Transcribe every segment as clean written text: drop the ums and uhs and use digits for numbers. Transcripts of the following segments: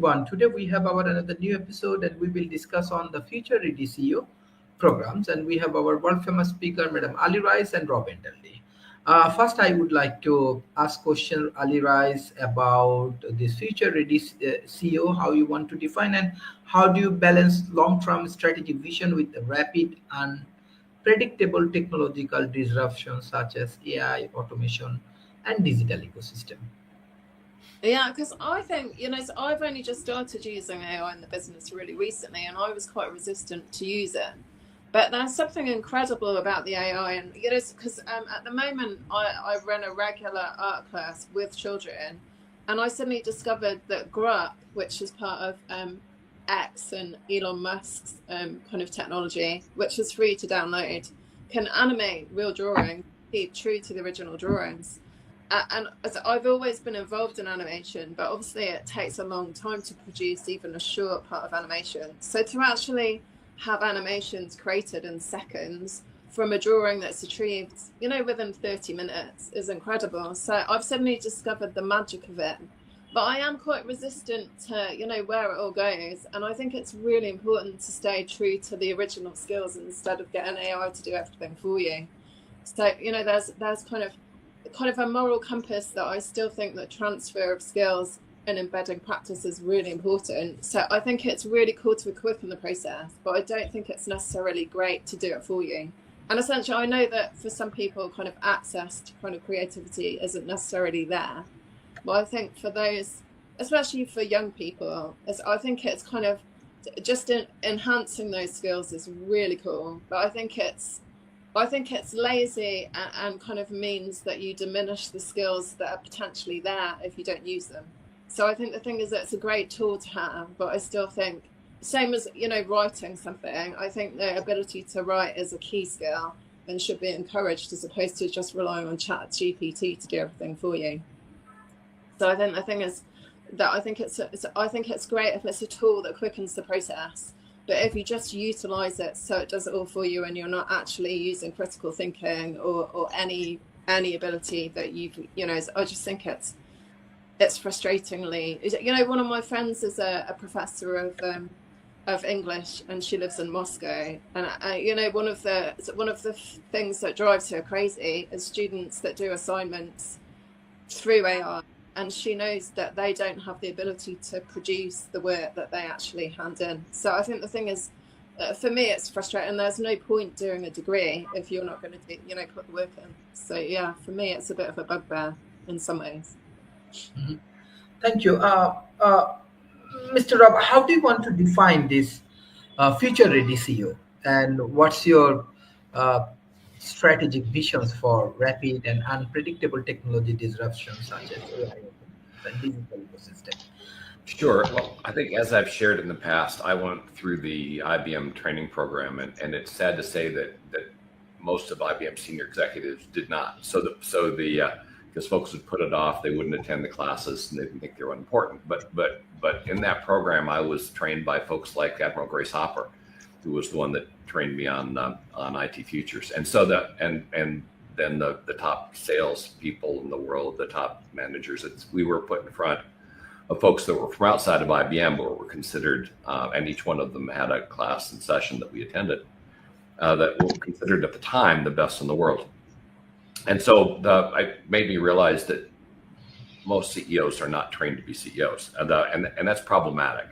everyone. Today we have our another new episode and we will discuss on the future ready CEO programs, and we have our world famous speaker Madam Ali Rice and Rob Endeldy. First, I would like to ask question Ali Rice about this future ready CEO, how you want to define and how do you balance long-term strategic vision with the rapid and predictable technological disruptions such as AI, automation, and digital ecosystem. Yeah, because I think, so I've only just started using AI in the business really recently, and I was quite resistant to use it. But there's something incredible about the AI, and because at the moment I run a regular art class with children, and I suddenly discovered that Grok, which is part of X and Elon Musk's kind of technology, which is free to download, can animate real drawings, keep true to the original drawings. And I've always been involved in animation, but obviously it takes a long time to produce even a short part of animation. So to actually have animations created in seconds from a drawing that's achieved, within 30 minutes is incredible. So I've suddenly discovered the magic of it. But I am quite resistant to, where it all goes. And I think it's really important to stay true to the original skills instead of getting AI to do everything for you. So, there's kind of a moral compass that I still think that transfer of skills and embedding practice is really important. So I think it's really cool to equip in the process, but I don't think it's necessarily great to do it for you. And essentially, I know that for some people, kind of access to kind of creativity isn't necessarily there. But I think for those, especially for young people, I think it's kind of just enhancing those skills is really cool. But I think it's lazy and kind of means that you diminish the skills that are potentially there if you don't use them. So I think the thing is that it's a great tool to have, but I still think, same as, writing something, I think the ability to write is a key skill and should be encouraged as opposed to just relying on ChatGPT to do everything for you. So I think the thing is that I think it's great if it's a tool that quickens the process. But if you just utilize it so it does it all for you and you're not actually using critical thinking or any ability that I just think it's frustratingly, one of my friends is a professor of English and she lives in Moscow, and one of the things that drives her crazy is students that do assignments through AI. And she knows that they don't have the ability to produce the work that they actually hand in. So I think the thing is, for me, it's frustrating. There's no point doing a degree if you're not going to, put the work in. So yeah, for me, it's a bit of a bugbear in some ways. Mm-hmm. Thank you. Mr. Rob, how do you want to define this future ready CEO? And what's your strategic visions for rapid and unpredictable technology disruptions such as AI and digital ecosystem? Sure. Well, I think as I've shared in the past, I went through the IBM training program, and it's sad to say that most of IBM senior executives did not. Because folks would put it off, they wouldn't attend the classes, and they didn't think they were important. But in that program, I was trained by folks like Admiral Grace Hopper, who was the one that trained me on IT futures, and then the top sales people in the world, the top managers. We were put in front of folks that were from outside of IBM, but were considered, and each one of them had a class and session that we attended that were considered at the time the best in the world. And so it made me realize that most CEOs are not trained to be CEOs, and that's problematic.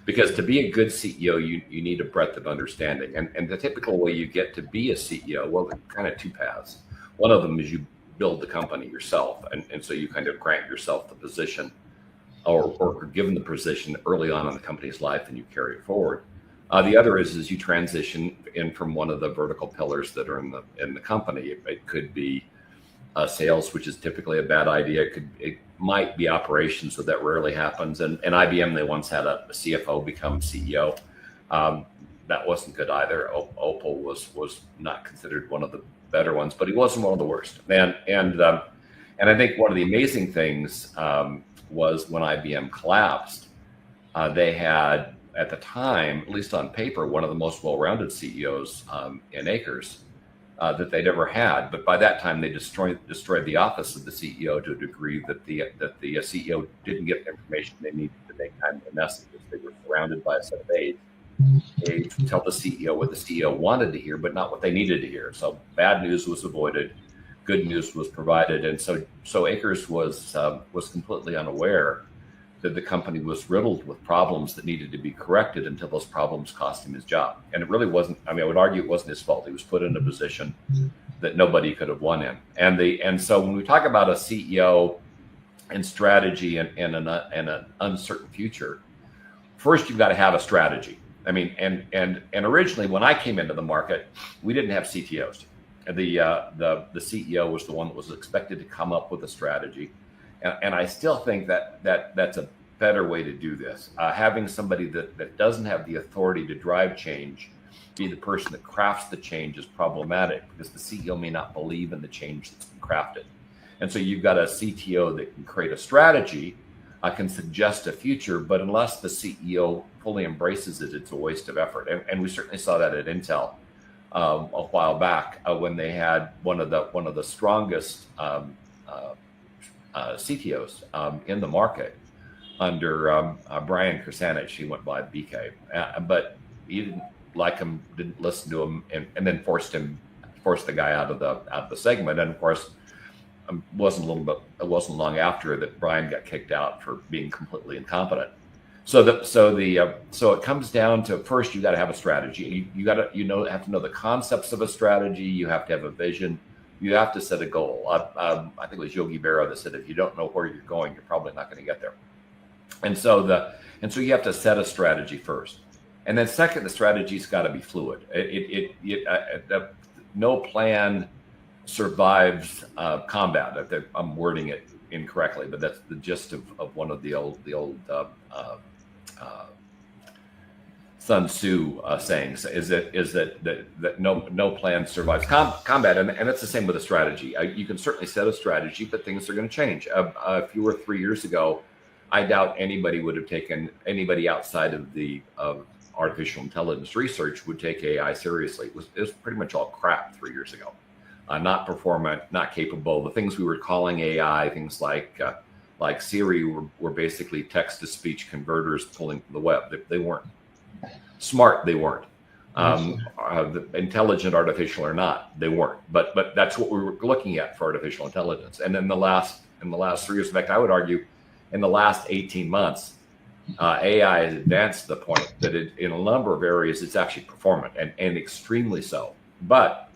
Because to be a good CEO, you need a breadth of understanding. And the typical way you get to be a CEO, well, there are kind of two paths. One of them is you build the company yourself. And so you kind of grant yourself the position or are given the position early on in the company's life and you carry it forward. The other is you transition in from one of the vertical pillars that are in the company. It could be sales, which is typically a bad idea. It might be operations, so that rarely happens. And IBM, they once had a CFO become CEO. That wasn't good either. Opal was not considered one of the better ones, but he wasn't one of the worst. And I think one of the amazing things was when IBM collapsed, they had at the time, at least on paper, one of the most well-rounded CEOs in Akers. that they'd ever had. But by that time, they destroyed the office of the CEO to a degree that the CEO didn't get the information they needed to make timely messages. They were surrounded by a set of aides. They tell the CEO what the CEO wanted to hear, but not what they needed to hear. So bad news was avoided, good news was provided, and so Akers was completely unaware that the company was riddled with problems that needed to be corrected until those problems cost him his job. And it really wasn't. I mean, I would argue it wasn't his fault. He was put in a position that nobody could have won in. And so when we talk about a CEO and strategy and an uncertain future, first you've got to have a strategy. I mean, and originally when I came into the market, we didn't have CTOs. The CEO was the one that was expected to come up with a strategy, and I still think that's a better way to do this. Having somebody that doesn't have the authority to drive change, be the person that crafts the change, is problematic because the CEO may not believe in the change that's been crafted. And so you've got a CTO that can create a strategy, can suggest a future, but unless the CEO fully embraces it, it's a waste of effort. And we certainly saw that at Intel a while back when they had one of the strongest CTOs in the market under Brian Kersanich. He went by BK, but he didn't like him, didn't listen to him, and then forced the guy out of the segment. And of course, it wasn't long after that Brian got kicked out for being completely incompetent. So it comes down to, first you got to have a strategy. You have to know the concepts of a strategy. You have to have a vision. You have to set a goal. I think it was Yogi Berra that said, if you don't know where you're going, you're probably not going to get there. And so you have to set a strategy first, and then second, the strategy's got to be fluid. No plan survives combat. I'm wording it incorrectly, but that's the gist of one of the old Sun Tzu sayings. Is that no plan survives combat, and it's the same with a strategy. You can certainly set a strategy, but things are going to change. If you were 3 years ago, I doubt anybody would have taken anybody outside of artificial intelligence research would take AI seriously. It was pretty much all crap 3 years ago. Not performant, not capable. The things we were calling AI, things like Siri, were basically text-to-speech converters pulling from the web. They weren't smart. They weren't intelligent, artificial or not. They weren't. But that's what we were looking at for artificial intelligence. And in the last 3 years, in fact, I would argue, in the last 18 months, AI has advanced to the point that in a number of areas it's actually performant and extremely so. But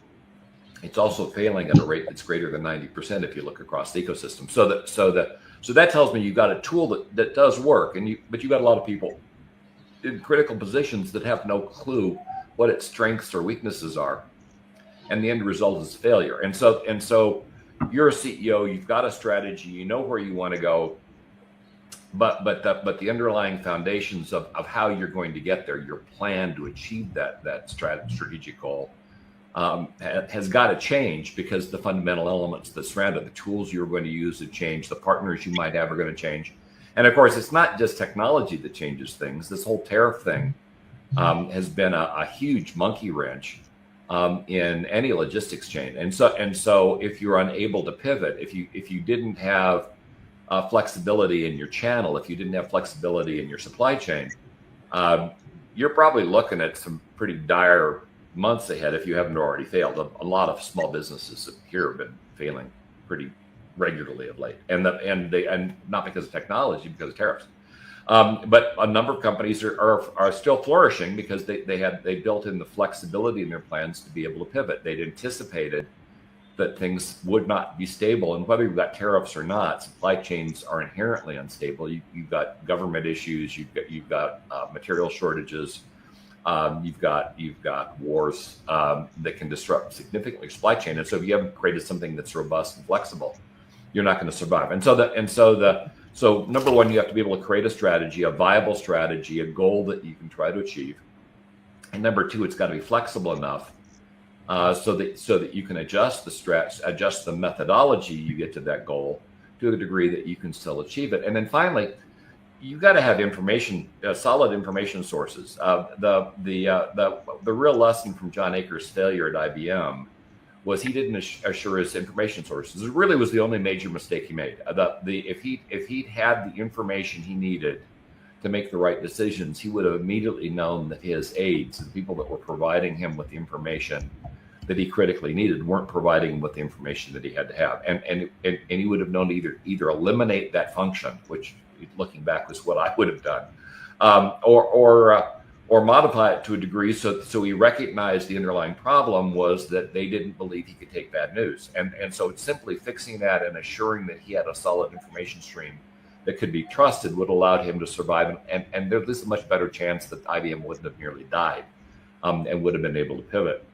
it's also failing at a rate that's greater than 90% if you look across the ecosystem. So that tells me you've got a tool that does work, but you've got a lot of people in critical positions that have no clue what its strengths or weaknesses are, and the end result is failure. And so you're a CEO, you've got a strategy, you know where you want to go, but the underlying foundations of how you're going to get there, your plan to achieve that strategic goal, has got to change, because the fundamental elements that surround it, the tools you're going to use have changed, the partners you might have are going to change. And of course, it's not just technology that changes things. This whole tariff thing has been a huge monkey wrench in any logistics chain. And so if you're unable to pivot, if you didn't have flexibility in your channel, if you didn't have flexibility in your supply chain, you're probably looking at some pretty dire months ahead if you haven't already failed. A lot of small businesses here have been failing pretty regularly of late, and not because of technology, because of tariffs. But a number of companies are still flourishing because they built in the flexibility in their plans to be able to pivot. They'd anticipated that things would not be stable, and whether you've got tariffs or not, supply chains are inherently unstable. You've got government issues, you've got material shortages, you've got wars that can disrupt significantly your supply chain. And so if you haven't created something that's robust and flexible, you're not going to survive. So number one, you have to be able to create a strategy, a viable strategy, a goal that you can try to achieve. And number two, it's got to be flexible enough so that you can adjust the methodology you get to that goal to a degree that you can still achieve it. And then finally, you've got to have solid information sources. The real lesson from John Akers' failure at IBM was he didn't assure his information sources. It really was the only major mistake he made. If he'd had the information he needed to make the right decisions, he would have immediately known that his aides, the people that were providing him with the information that he critically needed, weren't providing him with the information that he had to have, and he would have known to either eliminate that function, which looking back was what I would have done, or modify it to a degree so he recognized the underlying problem was that they didn't believe he could take bad news, and so it's simply fixing that and assuring that he had a solid information stream that could be trusted would allow him to survive, and there's a much better chance that IBM wouldn't have nearly died, and would have been able to pivot.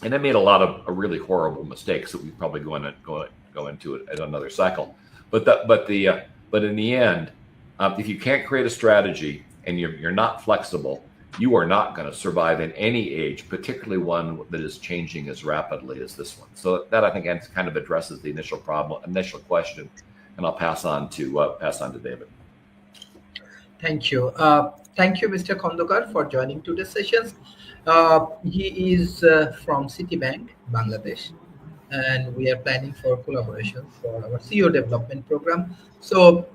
And they made a lot of really horrible mistakes that we probably go into it at another cycle. But in the end, if you can't create a strategy and you're not flexible, you are not going to survive in any age, particularly one that is changing as rapidly as this one. So that, I think, kind of addresses the initial question, and I'll pass on to David. Thank you. Thank you, Mr. Khondokar, for joining today's sessions. He is from Citibank, Bangladesh, and we are planning for collaboration for our CEO development program. So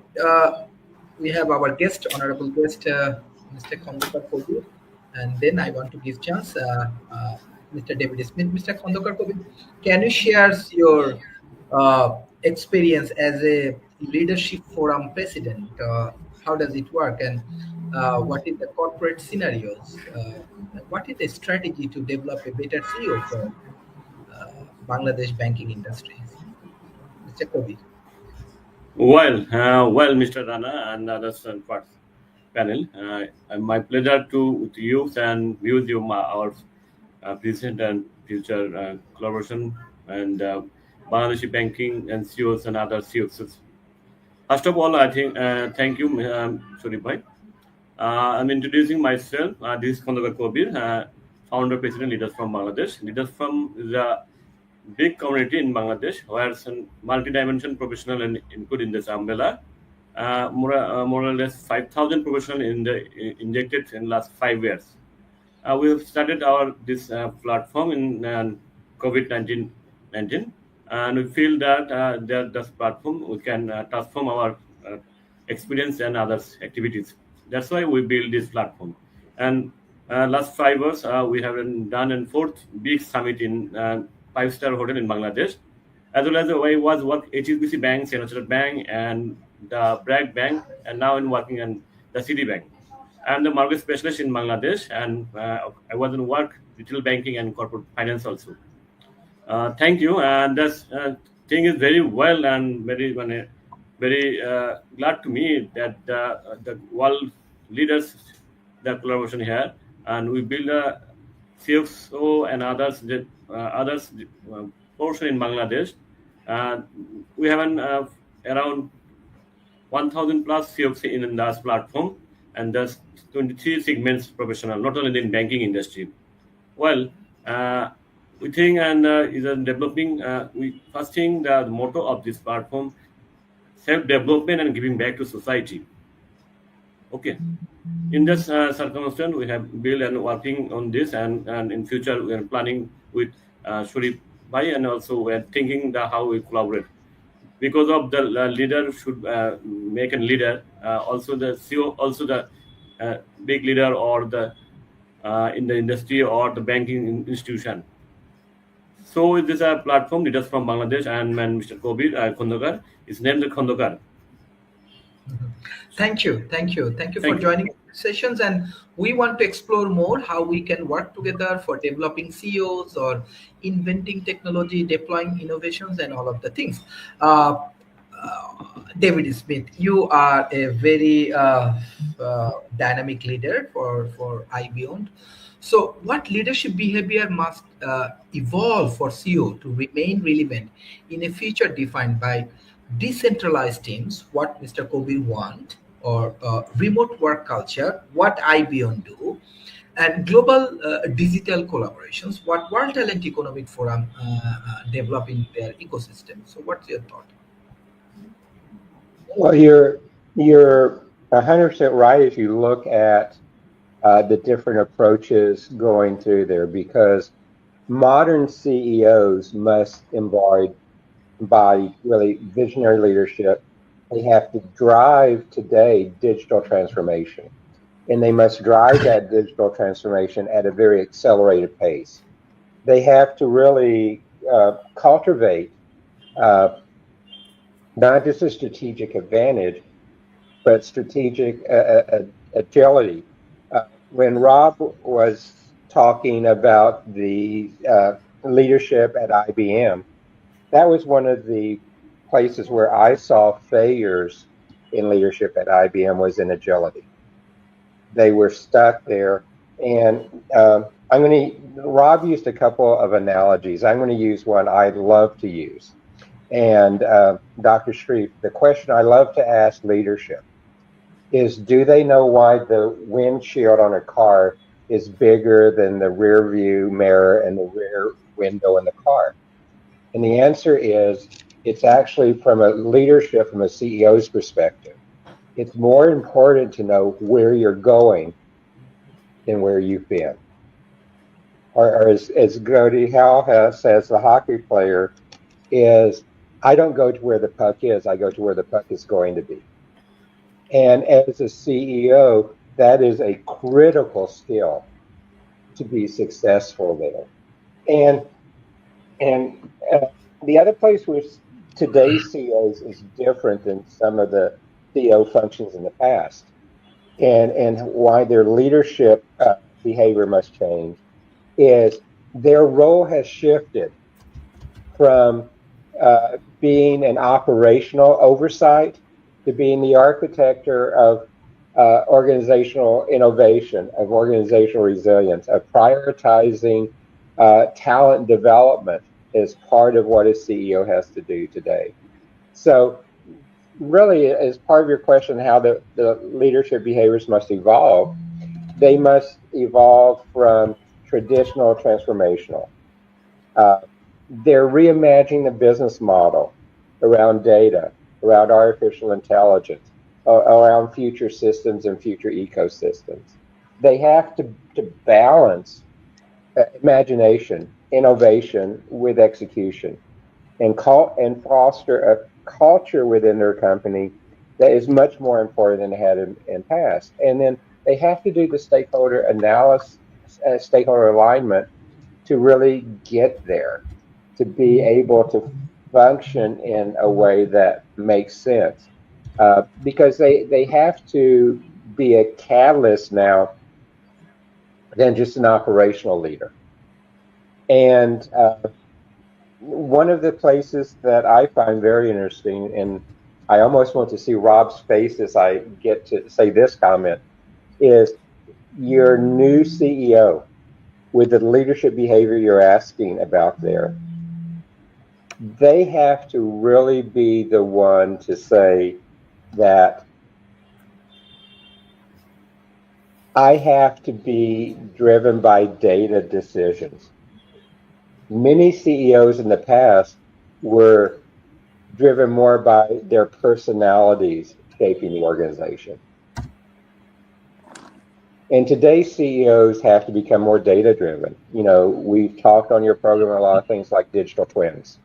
we have our guest, honorable guest, Mr. Khondokar Kobir, and then I want to give chance Mr. David Smith. Mr. Khondokar Kobir, can you share your experience as a leadership forum president? How does it work, and what is the corporate scenarios? What is the strategy to develop a better CEO for Bangladesh banking industry? Mr. Kobir. Well, Mr. Rana and others panel, my pleasure to use and use our present and future collaboration and Bangladeshi banking and CEOs and other CEOs. First of all, I think thank you, Sharif Bhai. I'm introducing myself. This is Khondokar Kobir, founder, president, Leaders from Bangladesh. Leaders from the big community in Bangladesh, where some multi-dimensional professional and include in this umbrella. More or less 5,000 professionals injected in last 5 years. We have started this platform in COVID-19, and we feel that this platform we can transform our experience and other activities. That's why we build this platform. And last 5 years, we have done a 4th big summit in 5-star hotel in Bangladesh, as well as I was work HSBC Bank, Standard Bank, and the Bragg Bank, and now I'm working in the Citibank. I'm the market specialist in Bangladesh, and I was in work retail banking and corporate finance also. Thank you, and this thing is very well and very glad to me that the world leaders the collaboration here, and we build a CXO and others portion in Bangladesh. We have around 1,000 plus CXO in this platform, and there's 23 segments professional, not only in banking industry. Well, we think and is developing. We first thing the motto of this platform: self-development and giving back to society. Okay. In this circumstance, we have built and working on this, and in future we are planning with Sharif Bhai, and also we are thinking how we collaborate. Because of the leader should make a leader, also the CEO, also the big leader or the in the industry or the banking institution. So this is a platform, Leaders from Bangladesh, and Mr. Kobir Khondokar is named Khondokar. Thank you for joining sessions, and we want to explore more how we can work together for developing CEOs or inventing technology, deploying innovations, and all of the things. David Smith, you are a very dynamic leader for IBM. So what leadership behavior must evolve for CEO to remain relevant in a future defined by decentralized teams, what Mr. Kobir want, or remote work culture, what IBM do, and global digital collaborations, what World Talent Economic Forum develop in their ecosystem. So what's your thought? Well, you're 100% right if you look at the different approaches going through there, because modern CEOs must embody really visionary leadership. They have to drive today digital transformation, and they must drive that digital transformation at a very accelerated pace. They have to really cultivate not just a strategic advantage, but strategic agility. When Rob was talking about the leadership at IBM, that was one of the places where I saw failures in leadership at IBM was in agility. They were stuck there. And Rob used a couple of analogies. I'm going to use one I love to use. And Dr. Streiff, the question I love to ask leadership is, do they know why the windshield on a car is bigger than the rear view mirror and the rear window in the car? And the answer is, it's actually from a leadership, from a CEO's perspective. It's more important to know where you're going than where you've been. Or as Gordie Howe says, the hockey player is, I don't go to where the puck is, I go to where the puck is going to be. And as a CEO, that is a critical skill to be successful there. And the other place where today's CEOs is different than some of the CEO functions in the past, and why their leadership behavior must change, is their role has shifted from being an operational oversight to being the architecture of organizational innovation, of organizational resilience, of prioritizing talent development is part of what a CEO has to do today. So really, as part of your question, how the leadership behaviors must evolve, they must evolve from traditional transformational. They're reimagining the business model around data, around artificial intelligence, around future systems and future ecosystems. They have to balance imagination, innovation with execution, and foster a culture within their company that is much more important than it had in past. And then they have to do the stakeholder analysis, stakeholder alignment to really get there, to be able to function in a way that makes sense. Because they have to be a catalyst now than just an operational leader. And one of the places that I find very interesting, and I almost want to see Rob's face as I get to say this comment, is your new CEO with the leadership behavior you're asking about there. They have to really be the one to say that I have to be driven by data decisions. Many CEOs in the past were driven more by their personalities shaping the organization. And today's CEOs have to become more data driven. You know, we've talked on your program a lot of things like digital twins,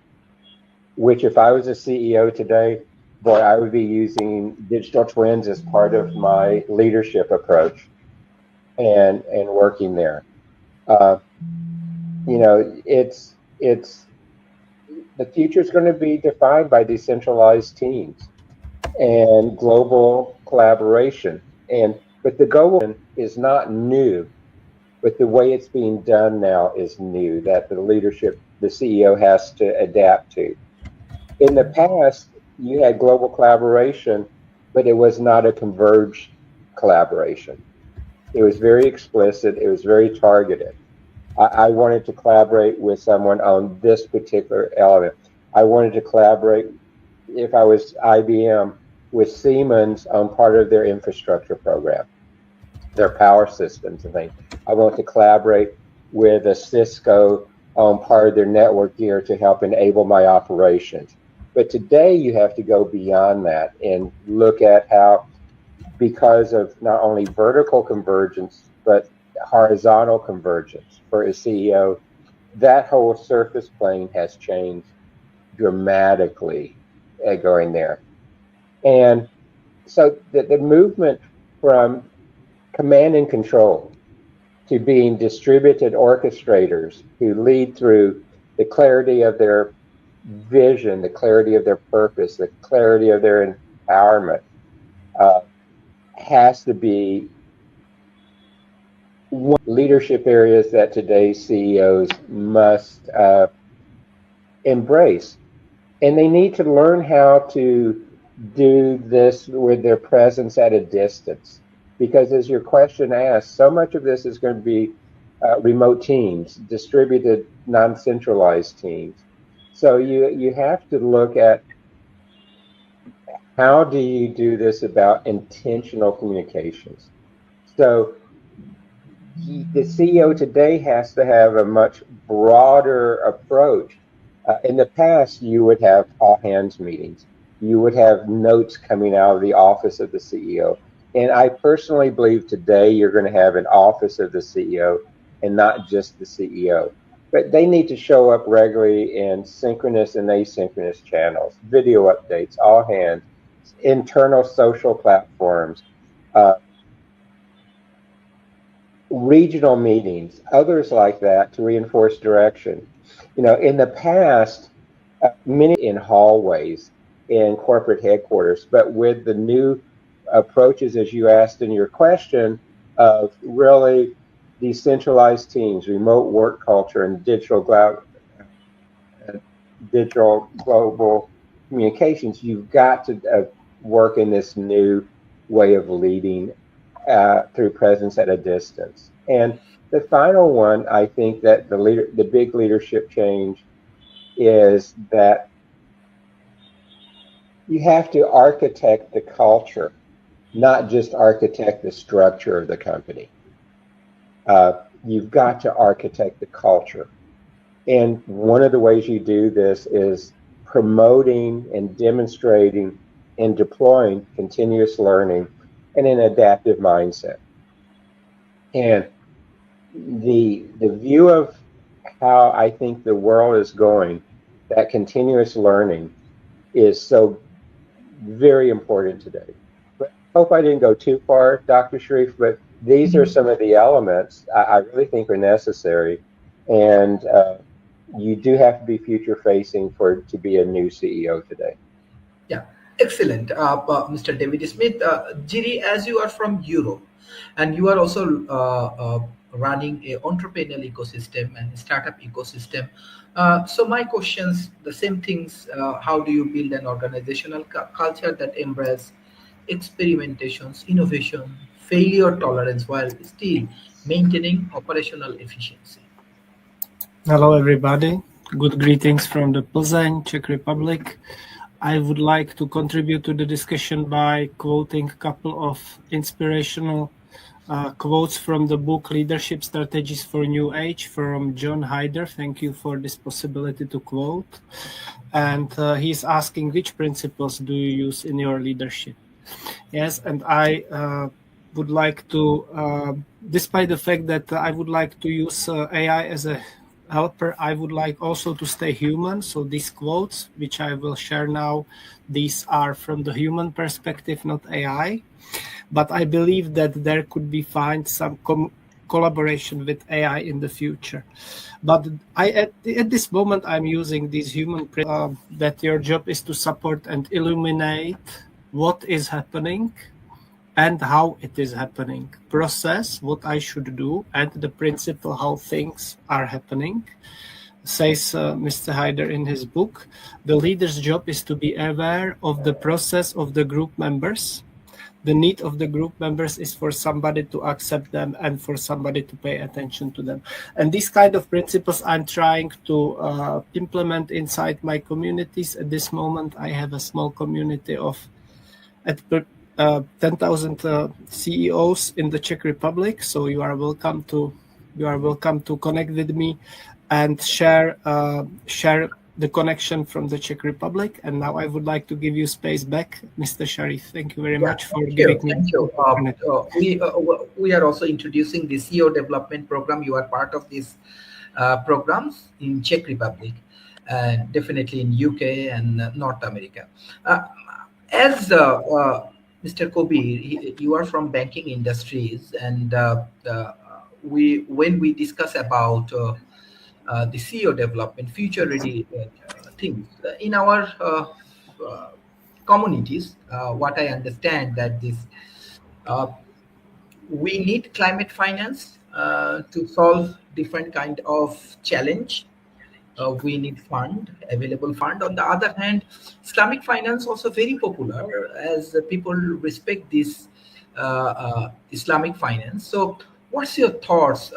which if I was a CEO today, boy, I would be using digital twins as part of my leadership approach and working there. You know, it's the future is going to be defined by decentralized teams and global collaboration. But the goal is not new, but the way it's being done now is new, that the leadership, the CEO has to adapt to. In the past, you had global collaboration, but it was not a converged collaboration. It was very explicit. It was very targeted. I wanted to collaborate with someone on this particular element. I wanted to collaborate, if I was IBM, with Siemens on part of their infrastructure program, their power systems and things. I wanted to collaborate with a Cisco on part of their network gear to help enable my operations. But today you have to go beyond that and look at how, because of not only vertical convergence, but horizontal convergence for a CEO, that whole surface plane has changed dramatically going there. And so the movement from command and control to being distributed orchestrators who lead through the clarity of their vision, the clarity of their purpose, the clarity of their empowerment has to be one leadership areas that today's CEOs must embrace. And they need to learn how to do this with their presence at a distance. Because as your question asks, so much of this is going to be remote teams, distributed, non-centralized teams. So you have to look at how do you do this about intentional communications. So the CEO today has to have a much broader approach. In the past, you would have all-hands meetings. You would have notes coming out of the office of the CEO. And I personally believe today you're going to have an office of the CEO and not just the CEO. But they need to show up regularly in synchronous and asynchronous channels, video updates, all hands, internal social platforms, regional meetings, others like that to reinforce direction. You know, in the past, many in hallways in corporate headquarters, but with the new approaches, as you asked in your question, of really decentralized teams, remote work culture, and digital global communications, you've got to work in this new way of leading through presence at a distance. And the final one, I think that the big leadership change is that you have to architect the culture, not just architect the structure of the company. You've got to architect the culture. And one of the ways you do this is promoting and demonstrating and deploying continuous learning and an adaptive mindset. And the view of how I think the world is going, that continuous learning is so very important today. But I hope I didn't go too far, Dr. Sharif, but these are some of the elements I really think are necessary. And you do have to be future facing to be a new CEO today. Yeah, excellent. Mr. David Smith, Jiri, as you are from Europe and you are also running a entrepreneurial ecosystem and startup ecosystem. So my questions, the same things, how do you build an organizational culture that embraces experimentations, innovation, failure tolerance while still maintaining operational efficiency? Hello, everybody. Good greetings from the Plzeň, Czech Republic. I would like to contribute to the discussion by quoting a couple of inspirational quotes from the book Leadership Strategies for New Age from John Hyder. Thank you for this possibility to quote. And he's asking, which principles do you use in your leadership? Yes, and I would like to, despite the fact that I would like to use AI as a helper, I would like also to stay human. So these quotes, which I will share now, these are from the human perspective, not AI. But I believe that there could be find some collaboration with AI in the future. But at this moment, I'm using these human that your job is to support and illuminate what is happening and how it is happening, process what I should do, and the principle how things are happening. Says Mr. Hyder in his book, the leader's job is to be aware of the process of the group members. The need of the group members is for somebody to accept them and for somebody to pay attention to them. And these kind of principles I'm trying to implement inside my communities. At this moment, I have a small community of 10,000 CEOs in the Czech Republic. So you are welcome to connect with me and share the connection from the Czech Republic. And now I would like to give you space back, Mr. Sharif. Thank you very much for giving me. Thank you. We are also introducing the CEO development program. You are part of this programs in Czech Republic, and definitely in UK and North America. As Mr. Kobe, you are from banking industries, and when we discuss about the CEO development, future ready things in our communities, what I understand that this uh, we need climate finance to solve different kind of challenge. We need available fund. On the other hand, Islamic finance also very popular as people respect this Islamic finance. So, what's your thoughts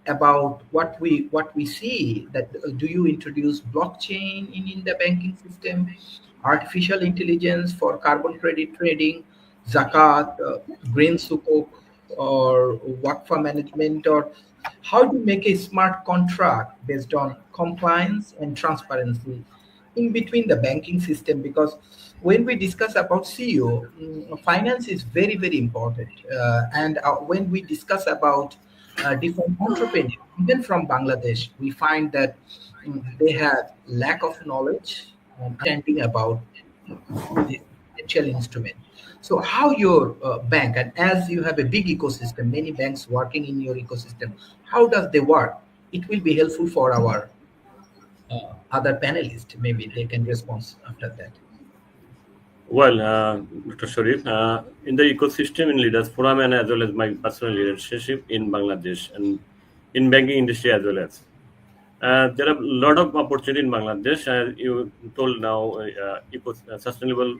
about what we see? That do you introduce blockchain in the banking system, artificial intelligence for carbon credit trading, zakat, green sukuk, or Wakfa management, or how to make a smart contract based on compliance and transparency in between the banking system? Because when we discuss about CEO, finance is very, very important. And when we discuss about different entrepreneurs, even from Bangladesh, we find that they have lack of knowledge and understanding about this financial instrument. So, how your bank, and as you have a big ecosystem, many banks working in your ecosystem, how does they work? It will be helpful for our other panelists. Maybe they can respond after that. Well, Dr. Sharif, in the ecosystem in Leaders Forum and as well as my personal leadership in Bangladesh and in banking industry as well as. There are a lot of opportunity in Bangladesh. You told now sustainable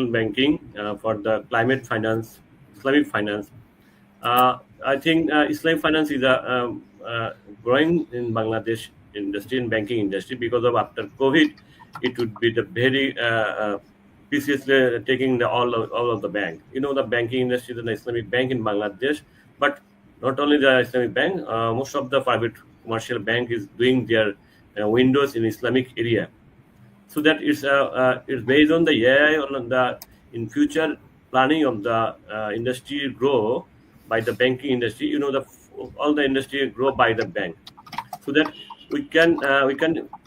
banking for the climate finance, Islamic finance. I think Islamic finance is growing in Bangladesh industry and banking industry because of after COVID, it would be the very preciously taking all of the bank. You know, the banking industry, the Islamic bank in Bangladesh, but not only the Islamic bank, most of the private commercial bank is doing their windows in Islamic area. So that is based on the AI on the in future planning of the industry grow by the banking industry. You know, all the industry grow by the bank, so that we can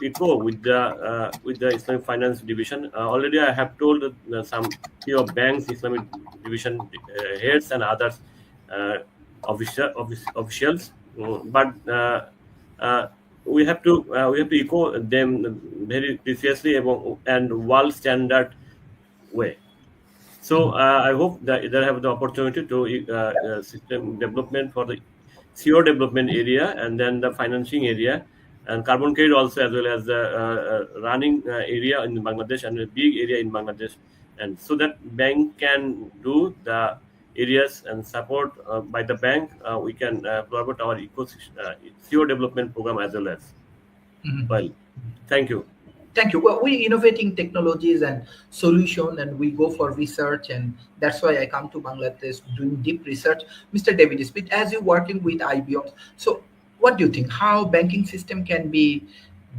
echo with the Islamic finance division. Already I have told some few of banks Islamic division heads and others officials, but we have to echo them very preciously and world standard way. So I hope that they have the opportunity to system development for the CEO development area and then the financing area and carbon credit also, as well as the running area in Bangladesh and a big area in Bangladesh, and so that bank can do the areas and support by the bank, we can collaborate our ecosystem CEO development program as well as. Well, thank you. Thank you. Well, we innovating technologies and solution, and we go for research, and that's why I come to Bangladesh doing deep research. Mr. David Smith, as you're working with IBM, so what do you think? How banking system can be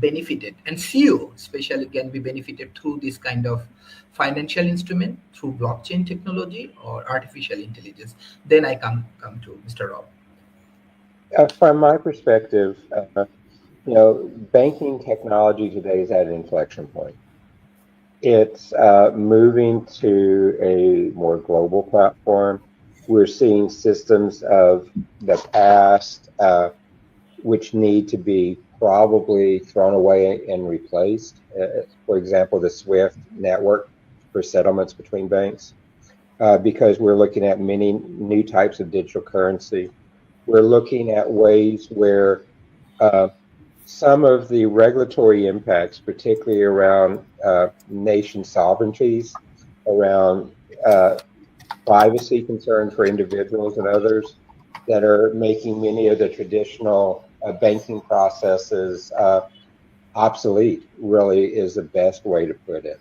benefited, and CEO especially can be benefited through this kind of financial instrument, through blockchain technology or artificial intelligence? Then I come to Mr. Rob. From my perspective, banking technology today is at an inflection point. It's moving to a more global platform. We're seeing systems of the past which need to be probably thrown away and replaced. For example, the SWIFT network for settlements between banks, because we're looking at many new types of digital currency. We're looking at ways where some of the regulatory impacts, particularly around nation sovereignties, around privacy concerns for individuals and others, that are making many of the traditional banking processes obsolete, really is the best way to put it.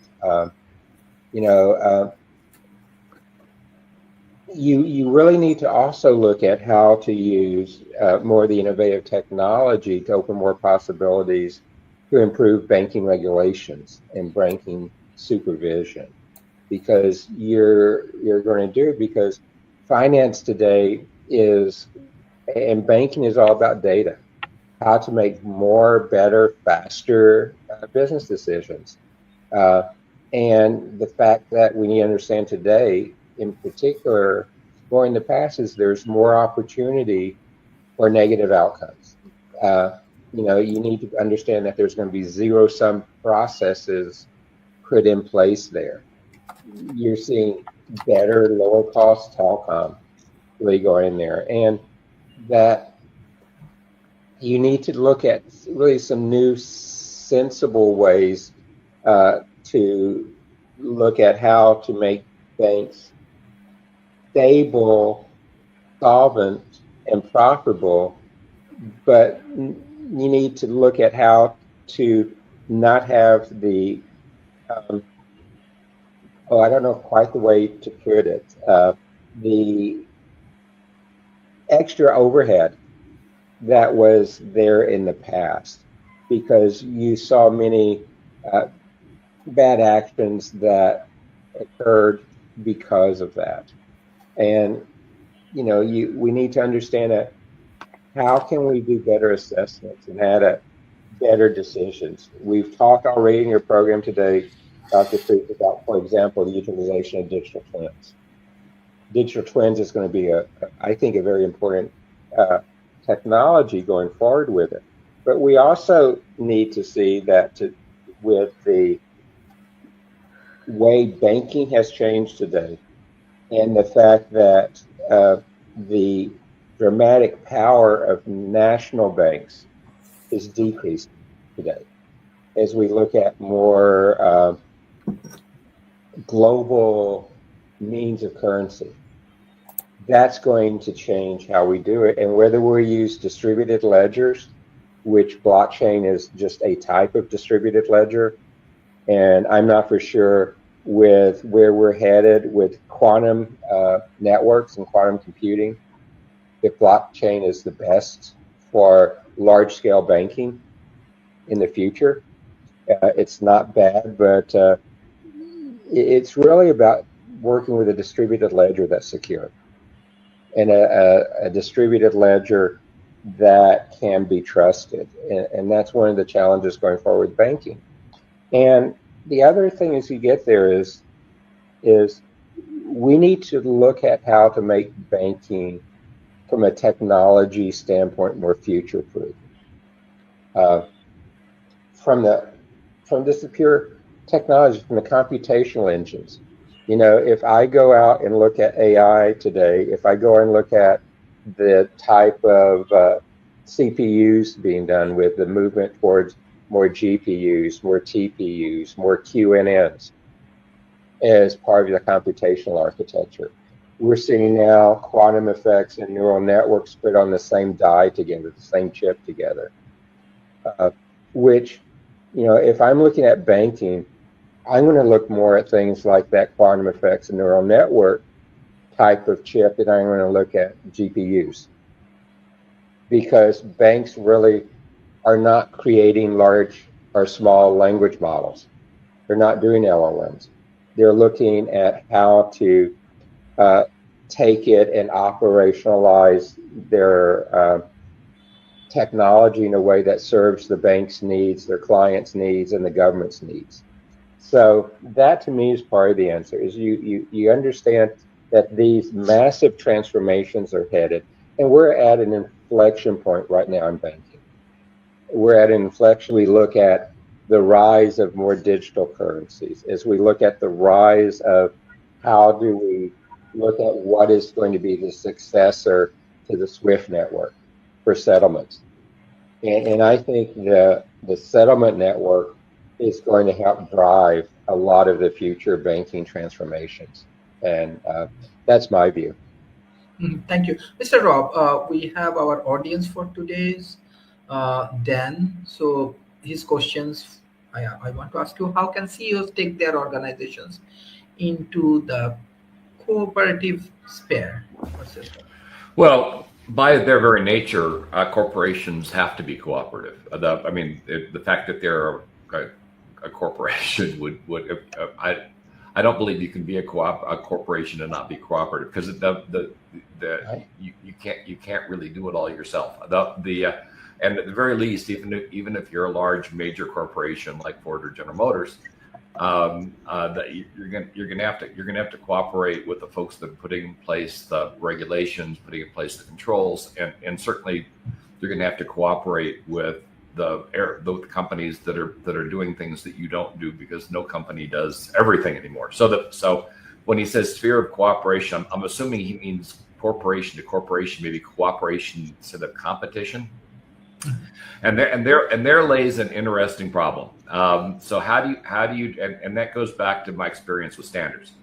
You really need to also look at how to use more of the innovative technology to open more possibilities to improve banking regulations and banking supervision, because you're going to do it because finance today is, and banking is all about data. how to make more, better, faster business decisions. And the fact that we need to understand today, in particular, more in the past, is there's more opportunity for negative outcomes. You need to understand that there's going to be zero-sum processes put in place there. You're seeing better, lower-cost telecom really going there, and that you need to look at really some new, sensible ways to look at how to make banks stable, solvent, and profitable, but you need to look at how to not have the, I don't know quite the way to put it, the extra overhead that was there in the past, because you saw many bad actions that occurred because of that. And we need to understand that how can we do better assessments and have better decisions. We've talked already in your program today, Dr. Freeth, about, for example, the utilization of digital twins. Digital twins is going to be I think, a very important technology going forward with it. But we also need to see that with the way banking has changed today, and the fact that the dramatic power of national banks is decreasing today, as we look at more global means of currency. That's going to change how we do it, and whether we use distributed ledgers, which blockchain is just a type of distributed ledger, and I'm not for sure with where we're headed with quantum networks and quantum computing, if blockchain is the best for large-scale banking in the future. It's not bad, but it's really about working with a distributed ledger that's secure, and a distributed ledger that can be trusted. And that's one of the challenges going forward with banking. And the other thing as you get there is we need to look at how to make banking from a technology standpoint more future-proof. From just the pure technology, from the computational engines. If I go out and look at AI today, if I go and look at the type of CPUs being done with the movement towards more GPUs, more TPUs, more QNNs as part of the computational architecture. We're seeing now quantum effects and neural networks put on the same die together, the same chip together, which, if I'm looking at banking, I'm going to look more at things like that quantum effects and neural network type of chip than I'm going to look at GPUs. Because banks really are not creating large or small language models. They're not doing LLMs. They're looking at how to take it and operationalize their technology in a way that serves the bank's needs, their clients' needs, and the government's needs. So that, to me, is part of the answer, is you understand that these massive transformations are headed, and we're at an inflection point right now in banking. We're at an inflection. We look at the rise of more digital currencies, as we look at the rise of how do we look at what is going to be the successor to the SWIFT network for settlements. And I think the settlement network is going to help drive a lot of the future banking transformations. And that's my view. Thank you. Mr. Rob, we have our audience for today's Dan. So his questions, I want to ask you, how can CEOs take their organizations into the cooperative sphere? Well, by their very nature, corporations have to be cooperative. The fact that they're a corporation would I don't believe you can be a corporation and not be cooperative, because you can't really do it all yourself. And at the very least, even if you're a large major corporation like Ford or General Motors, that you're gonna have to cooperate with the folks that are putting in place the regulations, putting in place the controls, and certainly you're gonna have to cooperate with the companies that are doing things that you don't do, because no company does everything anymore. So when he says sphere of cooperation, I'm assuming he means corporation to corporation, maybe cooperation instead of competition. And there lays an interesting problem. So how do you and that goes back to my experience with standards.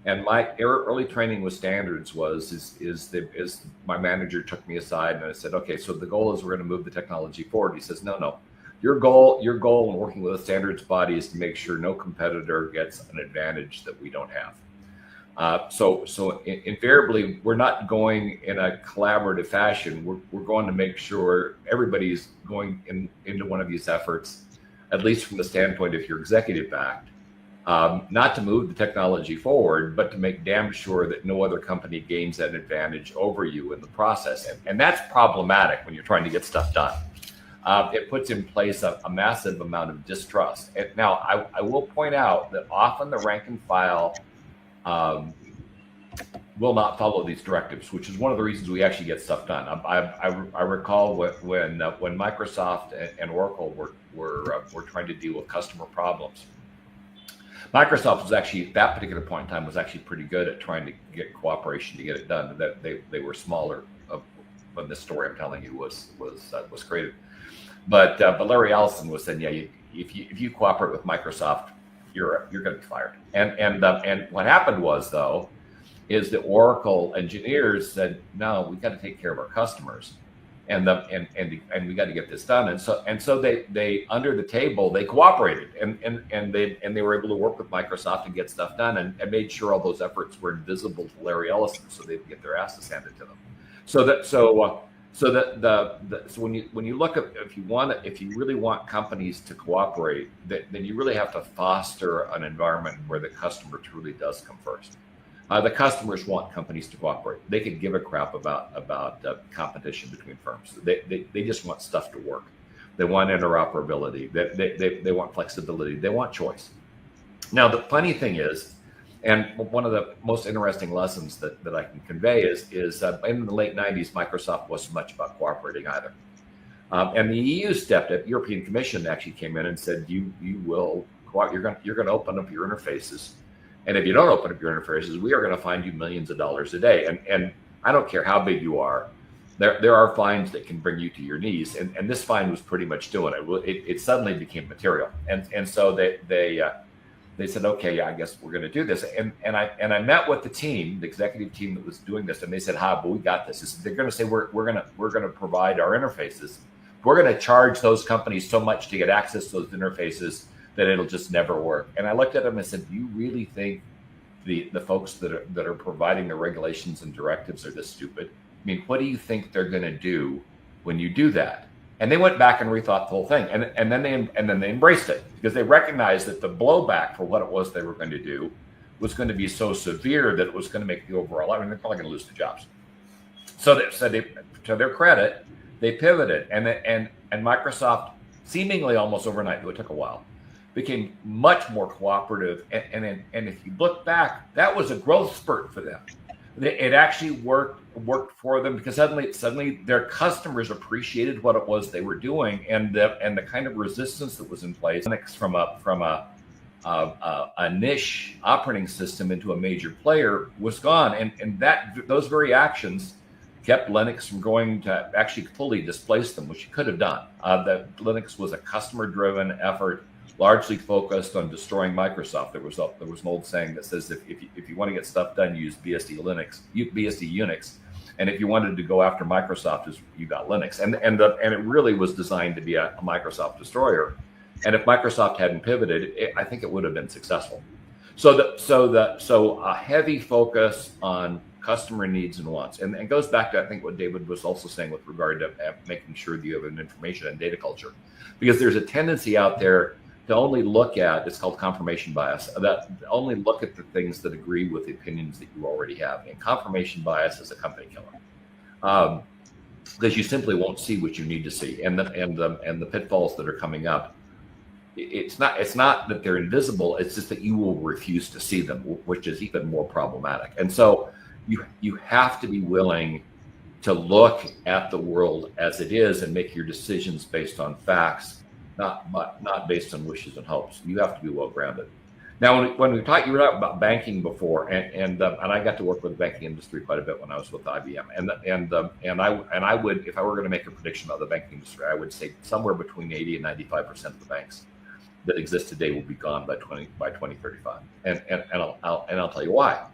And my early training with standards is my manager took me aside and I said, okay, so the goal is we're going to move the technology forward. He says, no. Your goal in working with a standards body is to make sure no competitor gets an advantage that we don't have. So invariably, we're not going in a collaborative fashion. We're going to make sure everybody's going into one of these efforts, at least from the standpoint if you're executive backed, not to move the technology forward, but to make damn sure that no other company gains that advantage over you in the process. And that's problematic when you're trying to get stuff done. It puts in place a massive amount of distrust. And now, I will point out that often the rank and file will not follow these directives, which is one of the reasons we actually get stuff done. I recall when Microsoft and Oracle were trying to deal with customer problems. Microsoft was actually, at that particular point in time, was actually pretty good at trying to get cooperation to get it done. That they were smaller when this story I'm telling you was created. But Larry Ellison was saying, yeah, if you cooperate with Microsoft, you're going to be fired. And what happened was, though, is the Oracle engineers said, no, we got to take care of our customers, and we got to get this done. And so they under the table they cooperated, and they were able to work with Microsoft and get stuff done, and made sure all those efforts were invisible to Larry Ellison, so they'd get their asses handed to them. So when you look at, if you really want companies to cooperate, then you really have to foster an environment where the customer truly does come first. The customers want companies to cooperate. They could give a crap about competition between firms. They just want stuff to work. They want interoperability. They want flexibility. They want choice. Now, the funny thing is, and one of the most interesting lessons that I can convey is in the late 90s, Microsoft wasn't much about cooperating either. And the EU stepped up. European Commission actually came in and said, you will cooperate. You're going to open up your interfaces. And if you don't open up your interfaces, we are going to fine you millions of dollars a day. And I don't care how big you are, there are fines that can bring you to your knees. And this fine was pretty much doing it. It suddenly became material. And so they said, okay, I guess we're going to do this. And I met with the team, the executive team that was doing this, and they said, but we got this. They're going to say we're going to provide our interfaces. We're going to charge those companies so much to get access to those interfaces that it'll just never work. And I looked at them and said, do you really think the folks that are providing the regulations and directives are this stupid? I mean, what do you think they're going to do when you do that? And they went back and rethought the whole thing, and then they embraced it, because they recognized that the blowback for what it was they were going to do was going to be so severe that it was going to make the overall. I mean, they're probably going to lose their jobs. So to their credit, they pivoted, and Microsoft, seemingly almost overnight, though it took a while, became much more cooperative. And if you look back, that was a growth spurt for them. It actually worked for them, because suddenly their customers appreciated what it was they were doing, and the kind of resistance that was in place from a niche operating system into a major player was gone, and those very actions kept Linux from going to actually fully displace them, which you could have done. That Linux was a customer-driven effort, largely focused on destroying Microsoft. There was an old saying that says if you want to get stuff done, use BSD Unix, and if you wanted to go after Microsoft, you got Linux, and it really was designed to be a Microsoft destroyer. And if Microsoft hadn't pivoted, I think it would have been successful. So a heavy focus on customer needs and wants, and it goes back to, I think, what David was also saying with regard to making sure that you have an information and data culture, because there's a tendency out there to only look at, it's called confirmation bias, that only look at the things that agree with the opinions that you already have. And confirmation bias is a company killer. because you simply won't see what you need to see, and the pitfalls that are coming up. It's not that they're invisible. It's just that you will refuse to see them, which is even more problematic. And so you have to be willing to look at the world as it is and make your decisions based on facts, not based on wishes and hopes. You have to be well grounded. Now, when we talked, you were talking about banking before, and I got to work with the banking industry quite a bit when I was with IBM, and I would, if I were going to make a prediction about the banking industry, I would say somewhere between 80 and 95% of the banks that exist today will be gone by 2035, and I'll tell you why.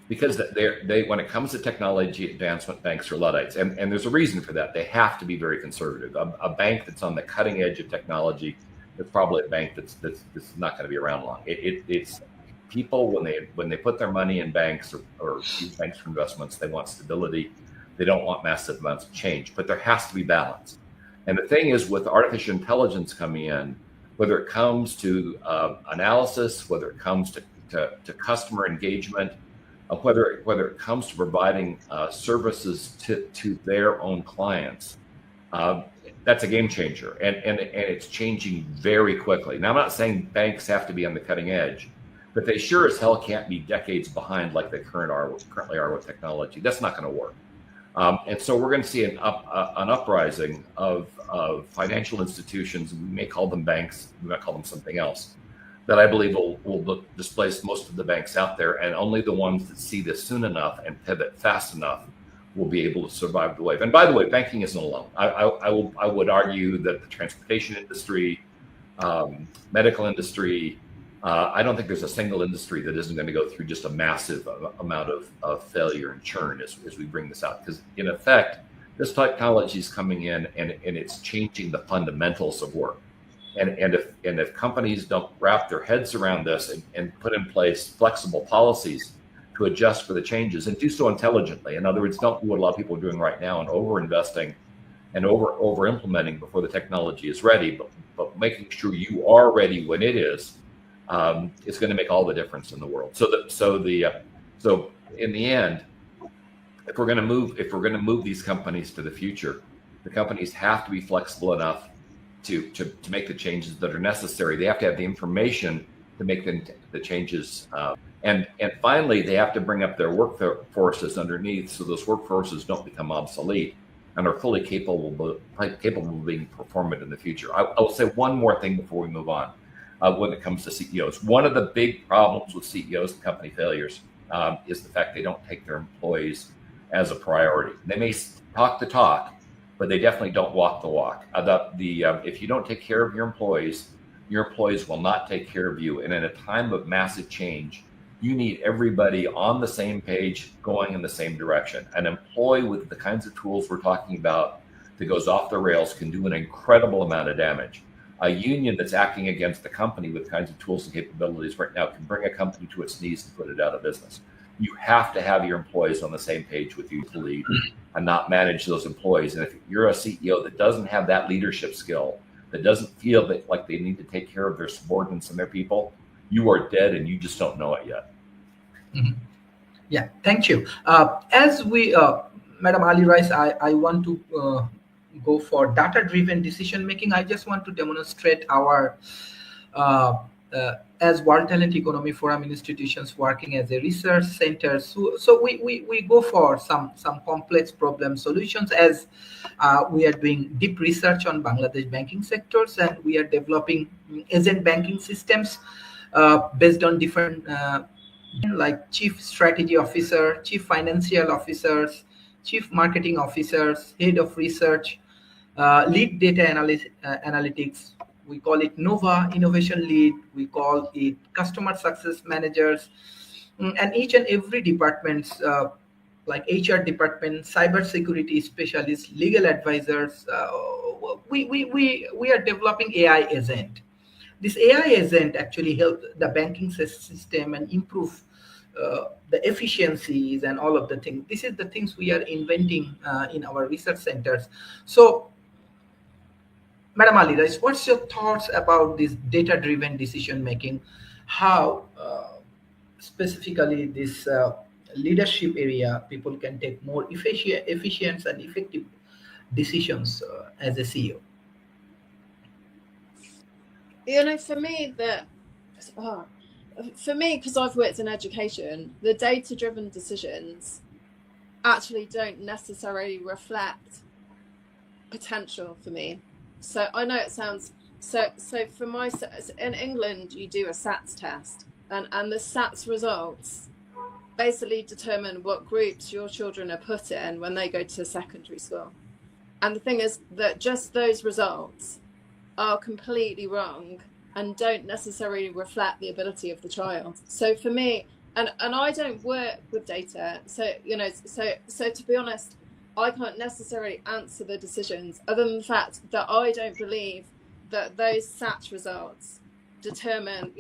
Because they when it comes to technology advancement, banks are Luddites, and there's a reason for that. They have to be very conservative. A bank that's on the cutting edge of technology, it's probably a bank that's not going to be around long. It's people when they put their money in banks or use banks for investments, they want stability. They don't want massive amounts of change, but there has to be balance. And the thing is, with artificial intelligence coming in, whether it comes to analysis, whether it comes to customer engagement, whether it comes to providing services to their own clients, that's a game changer, and it's changing very quickly. Now, I'm not saying banks have to be on the cutting edge, but they sure as hell can't be decades behind like they currently are with technology. That's not going to work. And so we're going to see an uprising of financial institutions. We may call them banks, we might call them something else, that I believe will displace most of the banks out there, and only the ones that see this soon enough and pivot fast enough will be able to survive the wave. And by the way, banking isn't alone. I would argue that the transportation industry, medical industry, I don't think there's a single industry that isn't going to go through just a massive amount of failure and churn as we bring this out. Because in effect, this technology is coming in and it's changing the fundamentals of work. And if companies don't wrap their heads around this and put in place flexible policies to adjust for the changes and do so intelligently, in other words, don't do what a lot of people are doing right now and over-investing and over implementing before the technology is ready, but making sure you are ready when it is, it's going to make all the difference in the world. So in the end, if we're going to move these companies to the future, the companies have to be flexible enough to make the changes that are necessary. They have to have the information to make the changes, and finally, they have to bring up their workforces underneath, so those workforces don't become obsolete and are fully capable of being performant in the future. I will say one more thing before we move on. When it comes to CEOs, one of the big problems with CEOs and company failures is the fact they don't take their employees as a priority. They may talk the talk, but they definitely don't walk the walk. If you don't take care of your employees will not take care of you. And in a time of massive change, you need everybody on the same page, going in the same direction. An employee with the kinds of tools we're talking about that goes off the rails can do an incredible amount of damage. A union that's acting against the company with kinds of tools and capabilities right now can bring a company to its knees and put it out of business. You have to have your employees on the same page with you to lead and not manage those employees. And if you're a CEO that doesn't have that leadership skill, that doesn't feel that like they need to take care of their subordinates and their people, you are dead and you just don't know it yet. Mm-hmm. Yeah, thank you. As we, Madam Ali Rice, I want to go for data-driven decision making. I just want to demonstrate our as World Talent Economy Forum institutions working as a research center. So we go for some complex problem solutions as we are doing deep research on Bangladesh banking sectors, and we are developing agent banking systems based on different like chief strategy officer, chief financial officers, chief marketing officers, head of research, lead data analytics. We call it Nova Innovation Lead. We call it Customer Success Managers. And each and every departments, like HR department, cybersecurity specialists, legal advisors, we are developing AI agent. This AI agent actually helps the banking system and improve the efficiencies and all of the things. This is the things we are inventing in our research centers. So, Madam Ali Rice, what's your thoughts about this data-driven decision making? How specifically this leadership area, people can take more efficient and effective decisions as a CEO? For me, because I've worked in education, the data-driven decisions actually don't necessarily reflect potential for me. So I know it sounds so for in England you do a SATs test, and the SATs results basically determine what groups your children are put in when they go to secondary school. And the thing is that just those results are completely wrong and don't necessarily reflect the ability of the child. So for me, and I don't work with data, so to be honest, I can't necessarily answer the decisions other than the fact that I don't believe that those SAT results determine.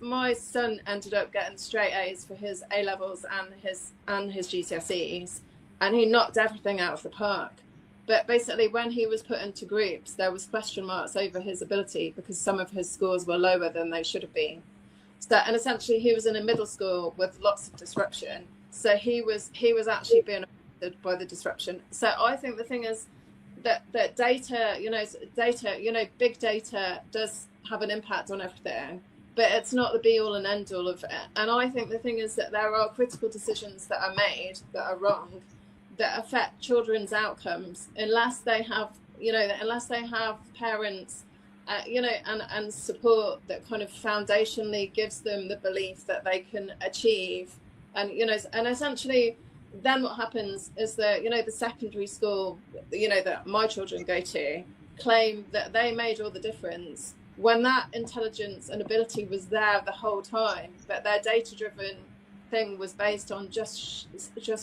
My son ended up getting straight A's for his A levels and his GCSEs, and he knocked everything out of the park. But basically, when he was put into groups, there was question marks over his ability because some of his scores were lower than they should have been. And essentially, he was in a middle school with lots of disruption. So he was actually being affected by the disruption. So I think the thing is that data, big data does have an impact on everything, but it's not the be all and end all of it. And I think the thing is that there are critical decisions that are made that are wrong, that affect children's outcomes, unless they have parents, and support that kind of foundationally gives them the belief that they can achieve. And essentially then what happens is that, the secondary school, that my children go to, claim that they made all the difference when that intelligence and ability was there the whole time, but their data-driven thing was based on just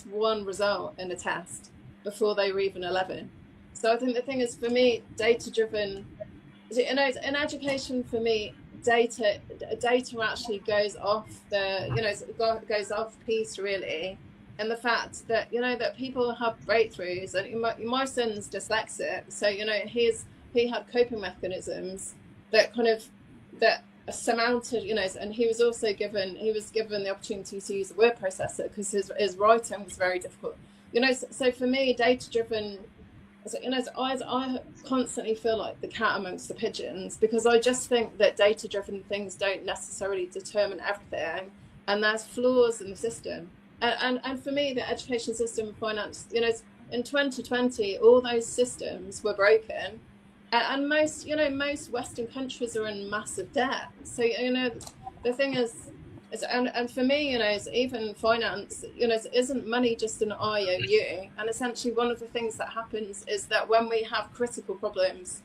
one result in a test before they were even 11. So I think the thing is, for me, data-driven, in education, for me, data actually goes off goes off piece, really, and the fact that that people have breakthroughs. And my son's dyslexic, so he had coping mechanisms that surmounted, and he was given the opportunity to use a word processor because his writing was very difficult. So for me, data-driven, I constantly feel like the cat amongst the pigeons, because I just think that data-driven things don't necessarily determine everything, and there's flaws in the system. And for me, the education system and finance, in 2020, all those systems were broken. And most Western countries are in massive debt. So, the thing is and for me, even finance, isn't money just an IOU? And essentially one of the things that happens is that when we have critical problems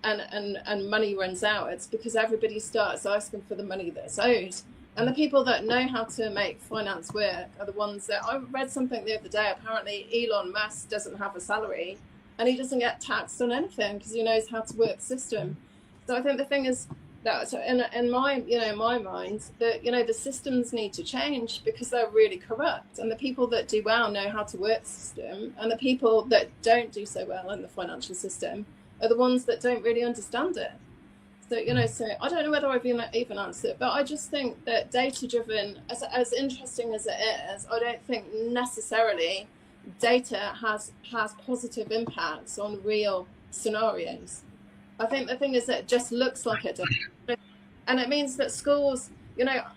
and money runs out, it's because everybody starts asking for the money that's owed. And the people that know how to make finance work are the ones that, I read something the other day, apparently Elon Musk doesn't have a salary and he doesn't get taxed on anything because he knows how to work the system. So I think the thing is that in my mind, that, the systems need to change because they're really corrupt, and the people that do well know how to work the system, and the people that don't do so well in the financial system are the ones that don't really understand it. So, so I don't know whether I've even answered it, but I just think that data-driven, as interesting as it is, I don't think necessarily data has positive impacts on real scenarios. I think the thing is that it just looks like it does. And it means that schools,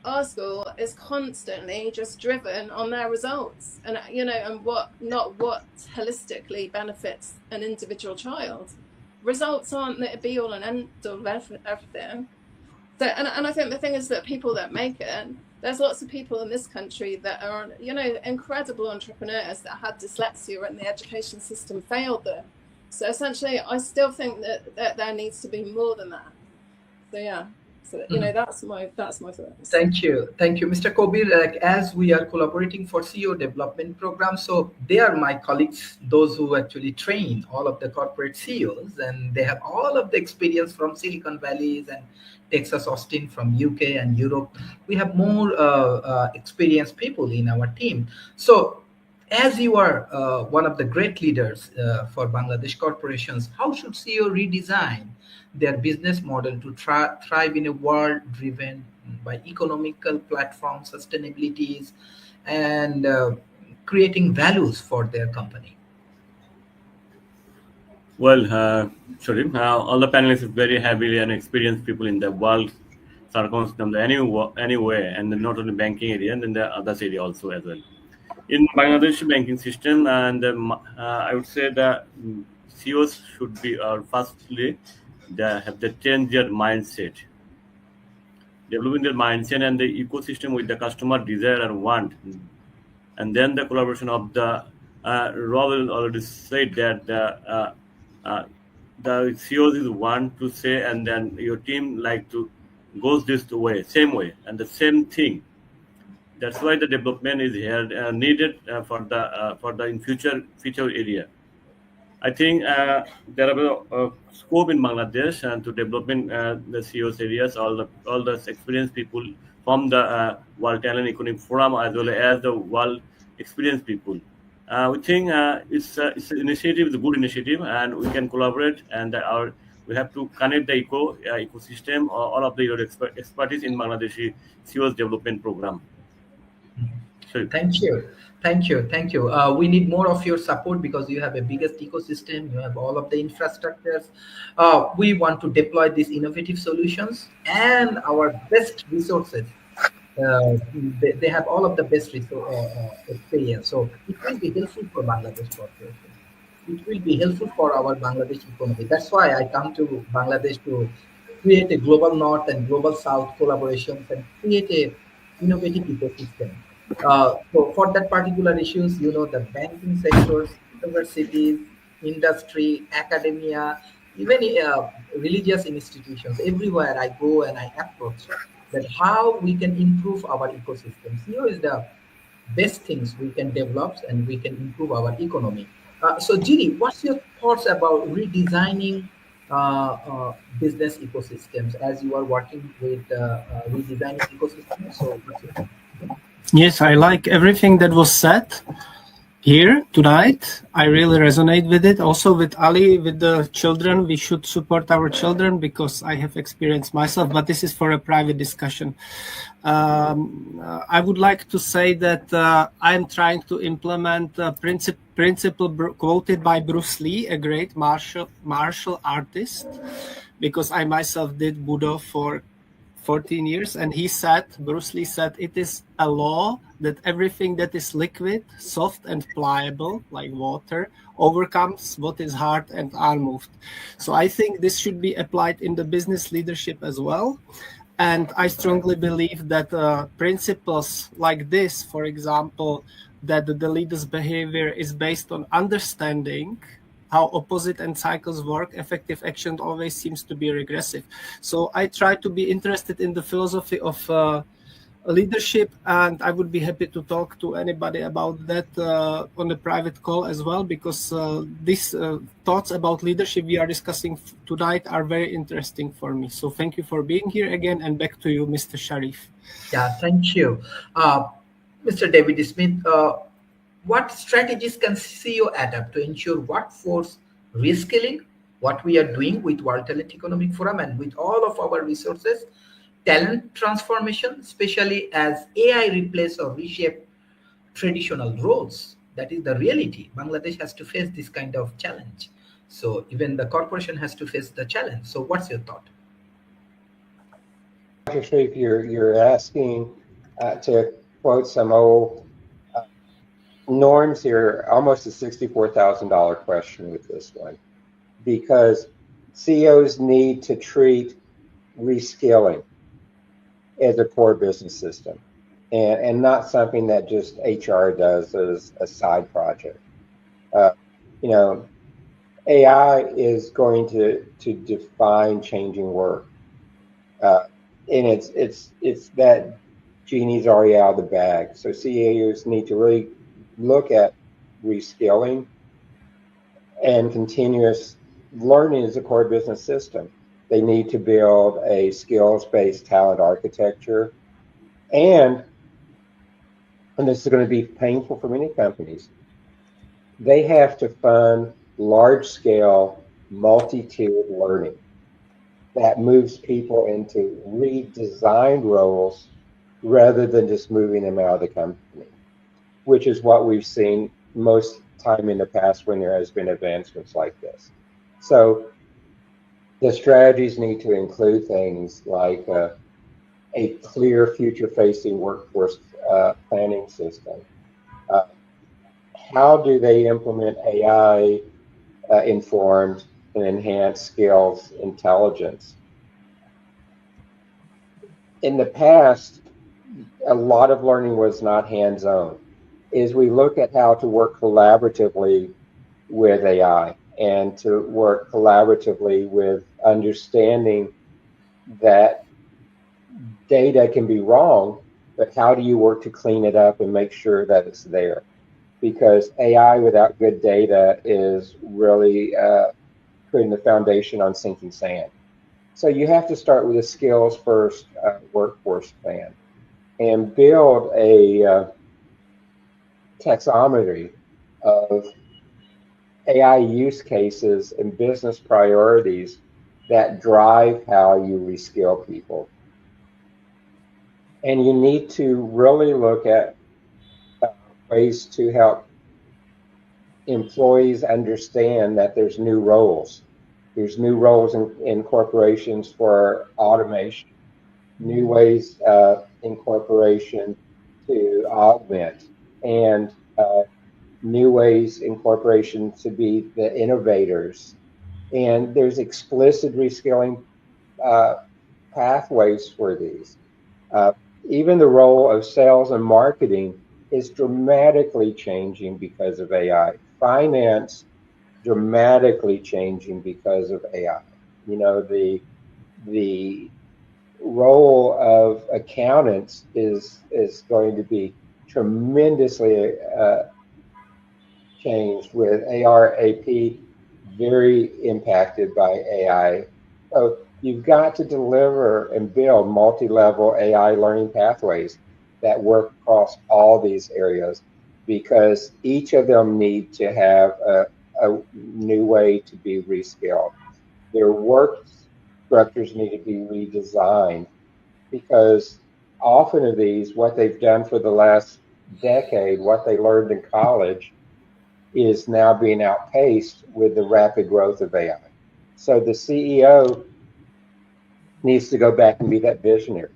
our school is constantly just driven on their results and, and what holistically benefits an individual child. Results aren't the be all and end all of everything. So, and I think the thing is that people that make it, there's lots of people in this country that are, incredible entrepreneurs that had dyslexia and the education system failed them. So essentially, I still think that there needs to be more than that. So yeah, so that's my thoughts. Thank you, Mr. Kobir. As we are collaborating for CEO development program, so they are my colleagues, those who actually train all of the corporate CEOs, and they have all of the experience from Silicon Valley and Texas, Austin, from UK and Europe. We have more experienced people in our team. So, as you are one of the great leaders for Bangladesh corporations, how should CEO redesign their business model to thrive in a world driven by economical platforms, sustainabilities, and creating values for their company? Well, sorry, all the panelists are very heavily and experienced people in the world circumstance anyway, and not only banking area, and in the other area also as well. In Bangladesh banking system, and I would say that CEOs should be firstly they have the change their mindset, developing their mindset and the ecosystem with the customer desire and want, and then the collaboration of the Rob already said that the CEOs is one to say, and then your team like to goes this way, same way, and the same thing. That's why the development is here needed for the in future area. I think there are scope in Bangladesh to developing the CEOs areas, all the experienced people from the World Talent Economic Forum as well as the world experienced people. We think it's an initiative, it's a good initiative, and we can collaborate. And we have to connect the ecosystem, all of the expertise in Bangladeshi CEOs development program. So, Thank you. We need more of your support because you have a biggest ecosystem. You have all of the infrastructures. We want to deploy these innovative solutions and our best resources. They have all of the best experience. So it will be helpful for Bangladesh corporation. It will be helpful for our Bangladesh economy. That's why I come to Bangladesh to create a global North and global South collaborations and create a innovative ecosystem. So for that particular issues, the banking sectors, universities, industry, academia, even religious institutions, everywhere I go and I approach that how we can improve our ecosystem. CEO is the best things we can develop and we can improve our economy. So Giri, what's your thoughts about redesigning business ecosystems as you are working with redesigning ecosystems? So what's your thoughts? Yes, I like everything that was said here tonight. I really resonate with it. Also with Ali, with the children, we should support our children because I have experienced myself, but this is for a private discussion. I would like to say that I'm trying to implement a principle quoted by Bruce Lee, a great martial artist, because I myself did Budo for 14 years, and Bruce Lee said, it is a law that everything that is liquid, soft and pliable, like water, overcomes what is hard and unmoved. So I think this should be applied in the business leadership as well. And I strongly believe that principles like this, for example, that the leader's behavior is based on understanding how opposite and cycles work, effective action always seems to be regressive. So I try to be interested in the philosophy of leadership, and I would be happy to talk to anybody about that on the private call as well, because these thoughts about leadership we are discussing tonight are very interesting for me. So thank you for being here again, and back to you, Mr. Sharif. Yeah, thank you. Mr. David Smith, what strategies can CEO adapt to ensure workforce reskilling, what we are doing with World Talent Economic Forum and with all of our resources, talent transformation, especially as AI replace or reshape traditional roles? That is the reality. Bangladesh has to face this kind of challenge. So even the corporation has to face the challenge. So what's your thought? Dr. Sharif, you're asking to quote some old norms here, almost a $64,000 question with this one, because CEOs need to treat reskilling as a core business system and not something that just HR does as a side project. AI is going to define changing work. And it's that genie's already out of the bag. So CEOs need to really look at reskilling and continuous learning as a core business system. They need to build a skills-based talent architecture. And this is going to be painful for many companies, they have to fund large-scale, multi-tiered learning that moves people into redesigned roles rather than just moving them out of the company. which is what we've seen most time in the past when there has been advancements like this. So the strategies need to include things like a clear future-facing workforce planning system. How do they implement AI informed and enhanced skills intelligence? In the past, a lot of learning was not hands-on. As we look at how to work collaboratively with AI and to work collaboratively with understanding that data can be wrong, but how do you work to clean it up and make sure that it's there? Because AI without good data is really putting the foundation on sinking sand. So you have to start with a skills first workforce plan and build a taxonomy of AI use cases and business priorities that drive how you reskill people. And you need to really look at ways to help employees understand that there's new roles. There's new roles in corporations for automation, new ways in corporation to augment, and new ways in corporation to be the innovators. And there's explicit reskilling pathways for these. Even the role of sales and marketing is dramatically changing because of AI. Finance dramatically changing because of AI. You know, the role of accountants is going to be tremendously changed with AR/AP very impacted by AI. So you've got to deliver and build multi-level AI learning pathways that work across all these areas, because each of them need to have a new way to be reskilled. Their work structures need to be redesigned, because often of these, what they've done for the last decade, what they learned in college, is now being outpaced with the rapid growth of AI. So the CEO needs to go back and be that visionary.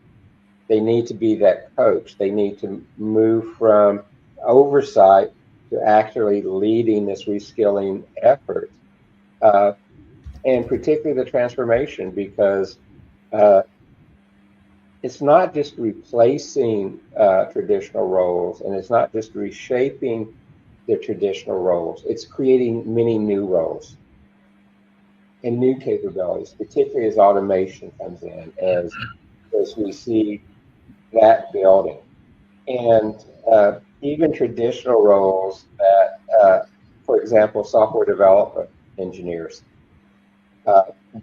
They need to be that coach. They need to move from oversight to actually leading this reskilling effort, and particularly the transformation, because it's not just replacing traditional roles, and it's not just reshaping the traditional roles. It's creating many new roles and new capabilities, particularly as automation comes in, as we see that building. And even traditional roles that, for example, software development engineers,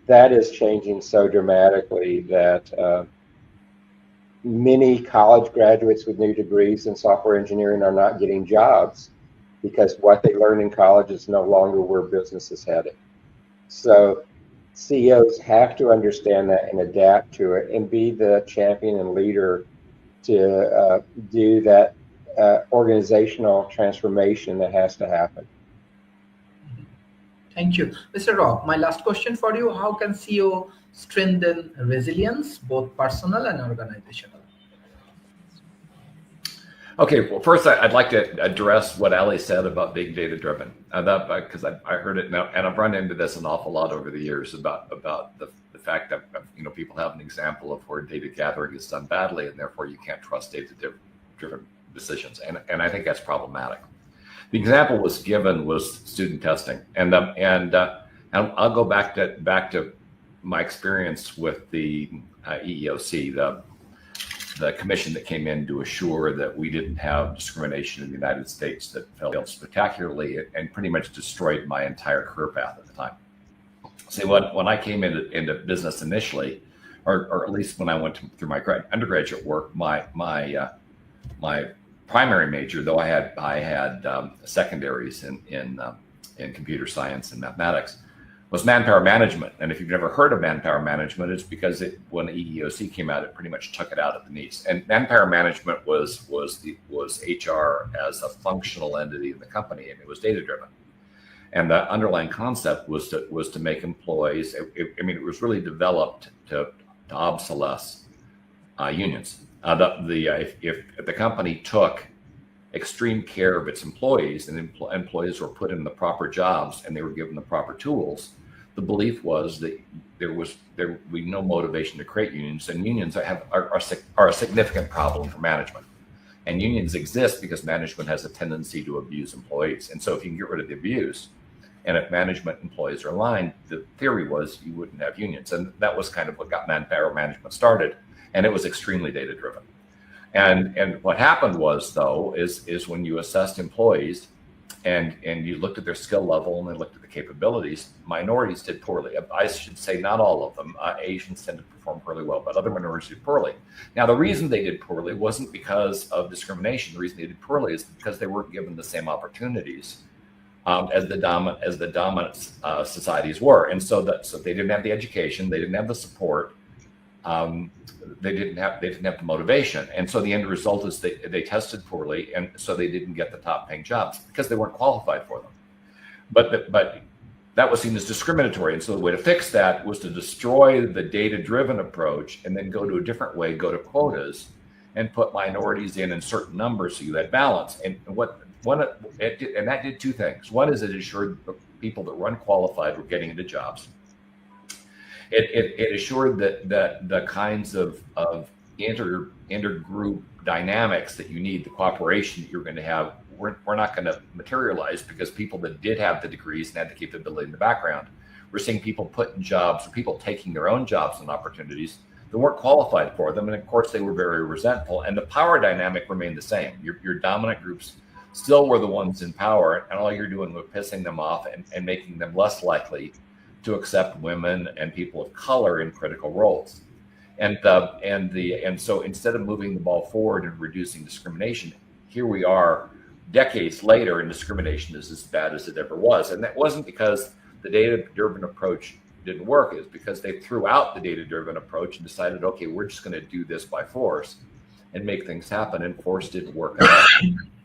that is changing so dramatically that many college graduates with new degrees in software engineering are not getting jobs, because what they learn in college is no longer where business is headed. So CEOs have to understand that and adapt to it and be the champion and leader to do that organizational transformation that has to happen. Thank you. Mr. Rob, my last question for you: how can CEO strengthen resilience, both personal and organizational? Okay, well, first I'd like to address what Ali said about being data driven, because I heard it now, and I've run into this an awful lot over the years about the fact that people have an example of where data gathering is done badly, and therefore you can't trust data driven decisions, and I think that's problematic. The example was given was student testing, and I'll go back to my experience with the EEOC, the commission that came in to assure that we didn't have discrimination in the United States, that failed spectacularly and pretty much destroyed my entire career path at the time. See, when I came into business initially, or at least when I went through my undergraduate work, my primary major, though I had secondaries in computer science and mathematics, was manpower management. And if you've never heard of manpower management, it's because when the EEOC came out, it pretty much took it out at the knees. And manpower management was HR as a functional entity in the company, and it was data driven. And the underlying concept was to make employees. It was really developed to obsolesce unions. If the company took extreme care of its employees, and employees were put in the proper jobs and they were given the proper tools, the belief was that there would be no motivation to create unions, and unions are a significant problem for management. And unions exist because management has a tendency to abuse employees. And so if you can get rid of the abuse, and if management employees are aligned, the theory was you wouldn't have unions. And that was kind of what got manpower management started. And it was extremely data driven. And what happened was, though, is when you assessed employees and you looked at their skill level and they looked at the capabilities, minorities did poorly. I should say not all of them. Asians tend to perform really well, but other minorities did poorly. Now, the reason they did poorly wasn't because of discrimination. The reason they did poorly is because they weren't given the same opportunities as the dominant societies were. And so they didn't have the education, they didn't have the support. They didn't have the motivation, and so the end result is they tested poorly, and so they didn't get the top paying jobs because they weren't qualified for them. But that was seen as discriminatory, and so the way to fix that was to destroy the data driven approach and then go to a different way, go to quotas, and put minorities in certain numbers so you had balance. And that did two things. One is it assured the people that were unqualified were getting into jobs. It assured that the kinds of intergroup dynamics that you need, the cooperation that you're going to have, we're not going to materialize because people that did have the degrees and had the capability in the background, we're seeing people put in jobs, or people taking their own jobs and opportunities that weren't qualified for them. And of course, they were very resentful. And the power dynamic remained the same. Your dominant groups still were the ones in power, and all you're doing was pissing them off and making them less likely to accept women and people of color in critical roles. And so instead of moving the ball forward and reducing discrimination, here we are decades later, and discrimination is as bad as it ever was. And that wasn't because the data-driven approach didn't work. It's because they threw out the data-driven approach and decided, okay, we're just going to do this by force and make things happen. And force didn't work out.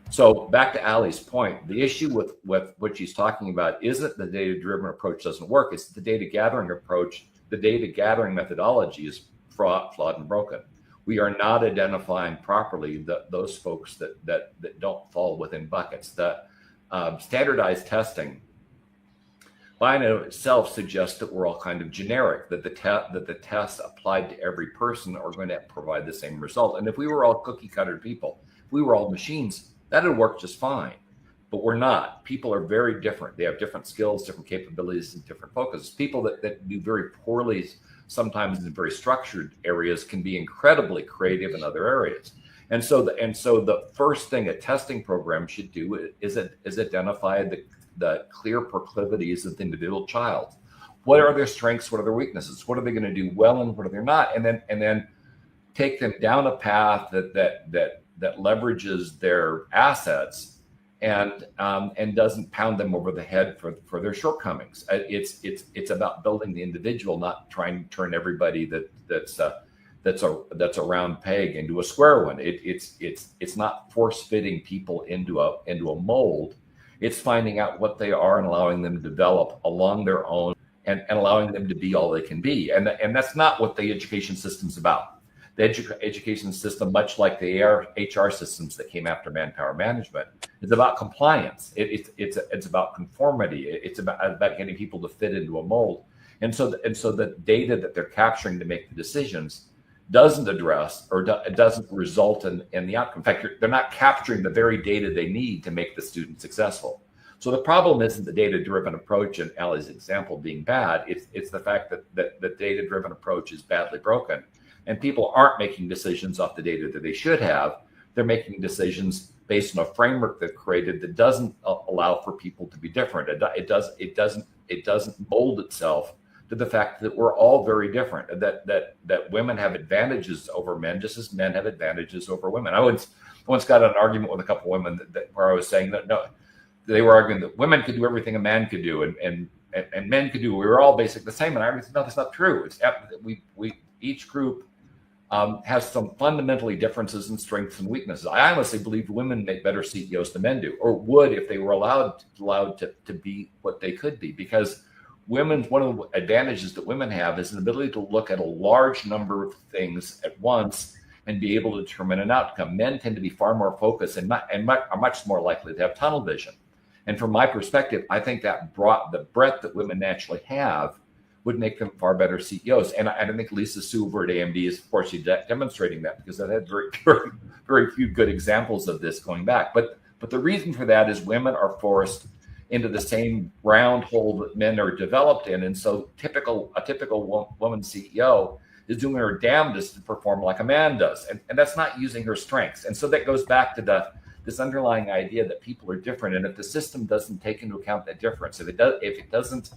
So back to Ali's point, the issue with what she's talking about isn't the data-driven approach doesn't work. It's the data gathering approach. The data gathering methodology is flawed and broken. We are not identifying properly those folks that don't fall within buckets. The standardized testing by and of itself suggests that we're all kind of generic, that the tests applied to every person are going to provide the same result. And if we were all cookie cutter people, if we were all machines, that would work just fine. But we're not. People are very different. They have different skills, different capabilities, and different focuses. People that do very poorly, sometimes in very structured areas, can be incredibly creative in other areas. And so the first thing a testing program should do is identify the clear proclivities of the individual child. What are their strengths? What are their weaknesses? What are they going to do well, and what are they not? And then take them down a path that leverages their assets and doesn't pound them over the head for their shortcomings. It's about building the individual, not trying to turn everybody that's a round peg into a square one. It's not force fitting people into a mold. It's finding out what they are and allowing them to develop along their own and allowing them to be all they can be. And that's not what the education system's about. The education system, much like the HR systems that came after manpower management, is about compliance. It's about conformity. It's about getting people to fit into a mold. And so the data that they're capturing to make the decisions doesn't address or it doesn't result in the outcome. In fact, they're not capturing the very data they need to make the student successful. So the problem isn't the data-driven approach and Ali's example being bad. It's the fact that the data-driven approach is badly broken. And people aren't making decisions off the data that they should have. They're making decisions based on a framework they've created that doesn't allow for people to be different. It doesn't mold itself to the fact that we're all very different. That women have advantages over men, just as men have advantages over women. I once got in an argument with a couple of women where I was saying that no, they were arguing that women could do everything a man could do, and and men could do. We were all basically the same. And I said, no, that's not true. It's we each group has some fundamentally differences in strengths and weaknesses. I honestly believe women make better CEOs than men do, or would if they were allowed to be what they could be. Because one of the advantages that women have is an ability to look at a large number of things at once and be able to determine an outcome. Men tend to be far more focused and are much more likely to have tunnel vision. And from my perspective, I think that the breadth that women naturally have would make them far better CEOs. And I think Lisa Su over at AMD is, of course, demonstrating that, because I've had very few good examples of this going back. But the reason for that is women are forced into the same round hole that men are developed in. And so a typical woman CEO is doing her damnedest to perform like a man does. And that's not using her strengths. And so that goes back to this underlying idea that people are different. And if the system doesn't take into account that difference, if it doesn't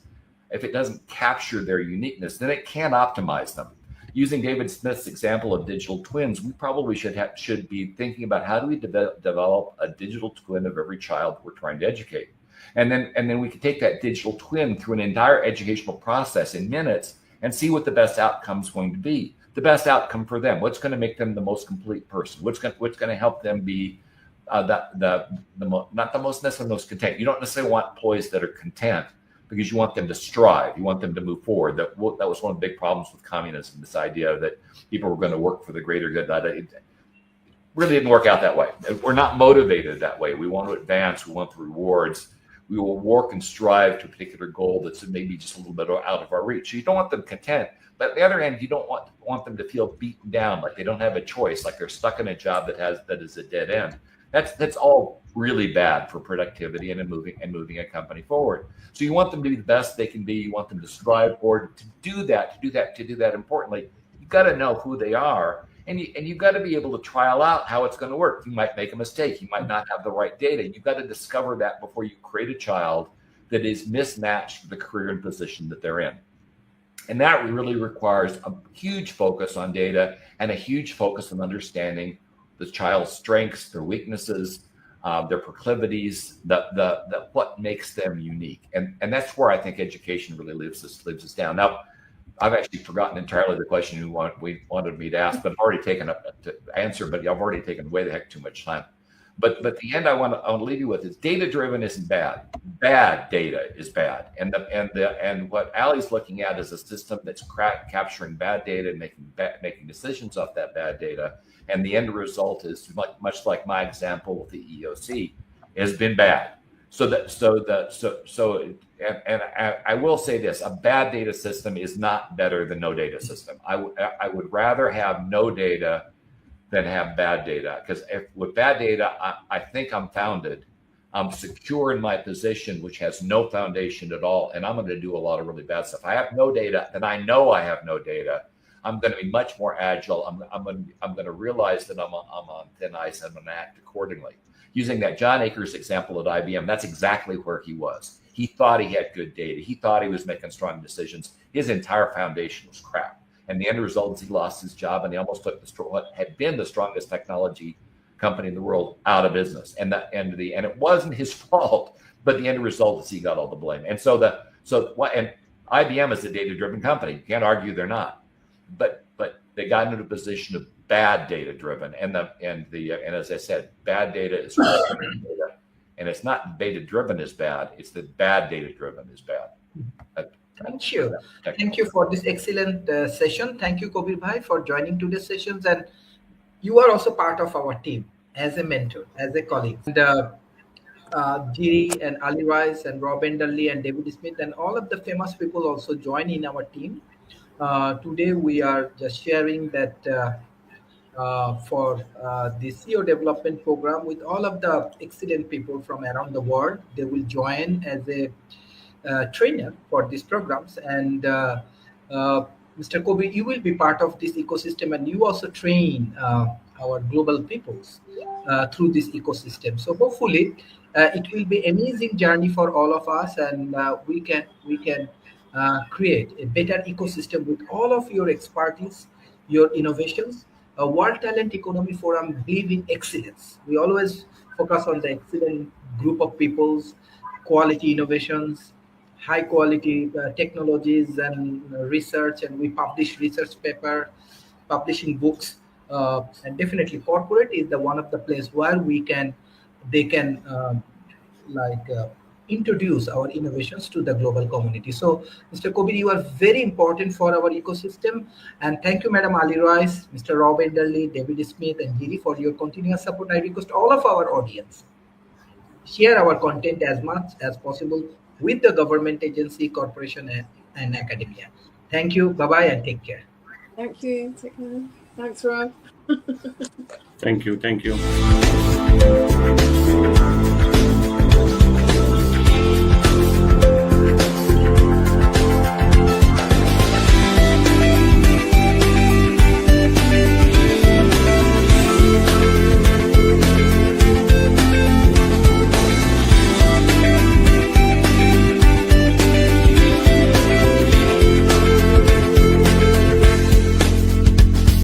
capture their uniqueness, then it can't optimize them. Using David Smith's example of digital twins, we probably should be thinking about how do we develop a digital twin of every child we're trying to educate. And then we could take that digital twin through an entire educational process in minutes and see what the best outcome is going to be. The best outcome for them. What's going to make them the most complete person? What's going to help them be not the most necessarily most content. You don't necessarily want employees that are content, because you want them to strive. You want them to move forward. That was one of the big problems with communism, this idea that people were going to work for the greater good. It really didn't work out that way. We're not motivated that way. We want to advance. We want the rewards. We will work and strive to a particular goal that's maybe just a little bit out of our reach. So you don't want them content. But on the other hand, you don't want them to feel beaten down, like they don't have a choice, like they're stuck in a job that is a dead end. That's all really bad for productivity and moving a company forward. So you want them to be the best they can be. You want them to strive forward. To do that, importantly, you've got to know who they are, and you've got to be able to trial out how it's going to work. You might make a mistake. You might not have the right data. You've got to discover that before you create a child that is mismatched for the career and position that they're in. And that really requires a huge focus on data and a huge focus on understanding the child's strengths, their weaknesses, their proclivities, what makes them unique. And that's where I think education really lives us down. Now, I've actually forgotten entirely the question we wanted me to ask, but I've already taken up to answer, but I've already taken way the heck too much time. But the end I want to leave you with is data-driven isn't bad. Bad data is bad. And what Ali's looking at is a system that's capturing bad data and making decisions off that bad data. And the end result is much like my example with the EEOC, has been bad. I will say this: a bad data system is not better than no data system. I would rather have no data than have bad data, because with bad data, I think I'm founded. I'm secure in my position, which has no foundation at all, and I'm going to do a lot of really bad stuff. I have no data, then I know I have no data. I'm going to be much more agile. I'm going to realize that I'm on thin ice, and I'm going to act accordingly. Using that John Akers example at IBM, that's exactly where he was. He thought he had good data. He thought he was making strong decisions. His entire foundation was crap. And the end result is he lost his job, and he almost took what had been the strongest technology company in the world out of business. And it wasn't his fault, but the end result is he got all the blame. And and IBM is a data-driven company. You can't argue they're not. But they got into a position of bad data driven, and as I said, bad data is data, and it's not data driven is bad. It's that bad data driven is bad. Thank you for this excellent session. Thank you, Kobir Bhai, for joining today's sessions, and you are also part of our team as a mentor, as a colleague. And Jiri and Ali Rice and Rob Enderle and David Smith and all of the famous people also join in our team. Today we are just sharing that for the CEO development program with all of the excellent people from around the world. They will join as a trainer for these programs. And Mr. Kobir, you will be part of this ecosystem, and you also train our global peoples through this ecosystem. So hopefully it will be an amazing journey for all of us, and we can create a better ecosystem with all of your expertise, your innovations. World Talent Economy Forum believe in excellence. We always focus on the excellent group of people's quality innovations, high quality technologies and research, and we publish research paper, publishing books, and definitely corporate is the one of the place where they can introduce our innovations to the global community. So, Mr. Kobir, you are very important for our ecosystem. And thank you, Madam Ali Rice, Mr. Rob Enderle, David Smith, and Giri for your continuous support. I request all of our audience share our content as much as possible with the government agency, corporation, and academia. Thank you. Bye-bye and take care. Thank you. Take care. Thanks, Rob. Thank you.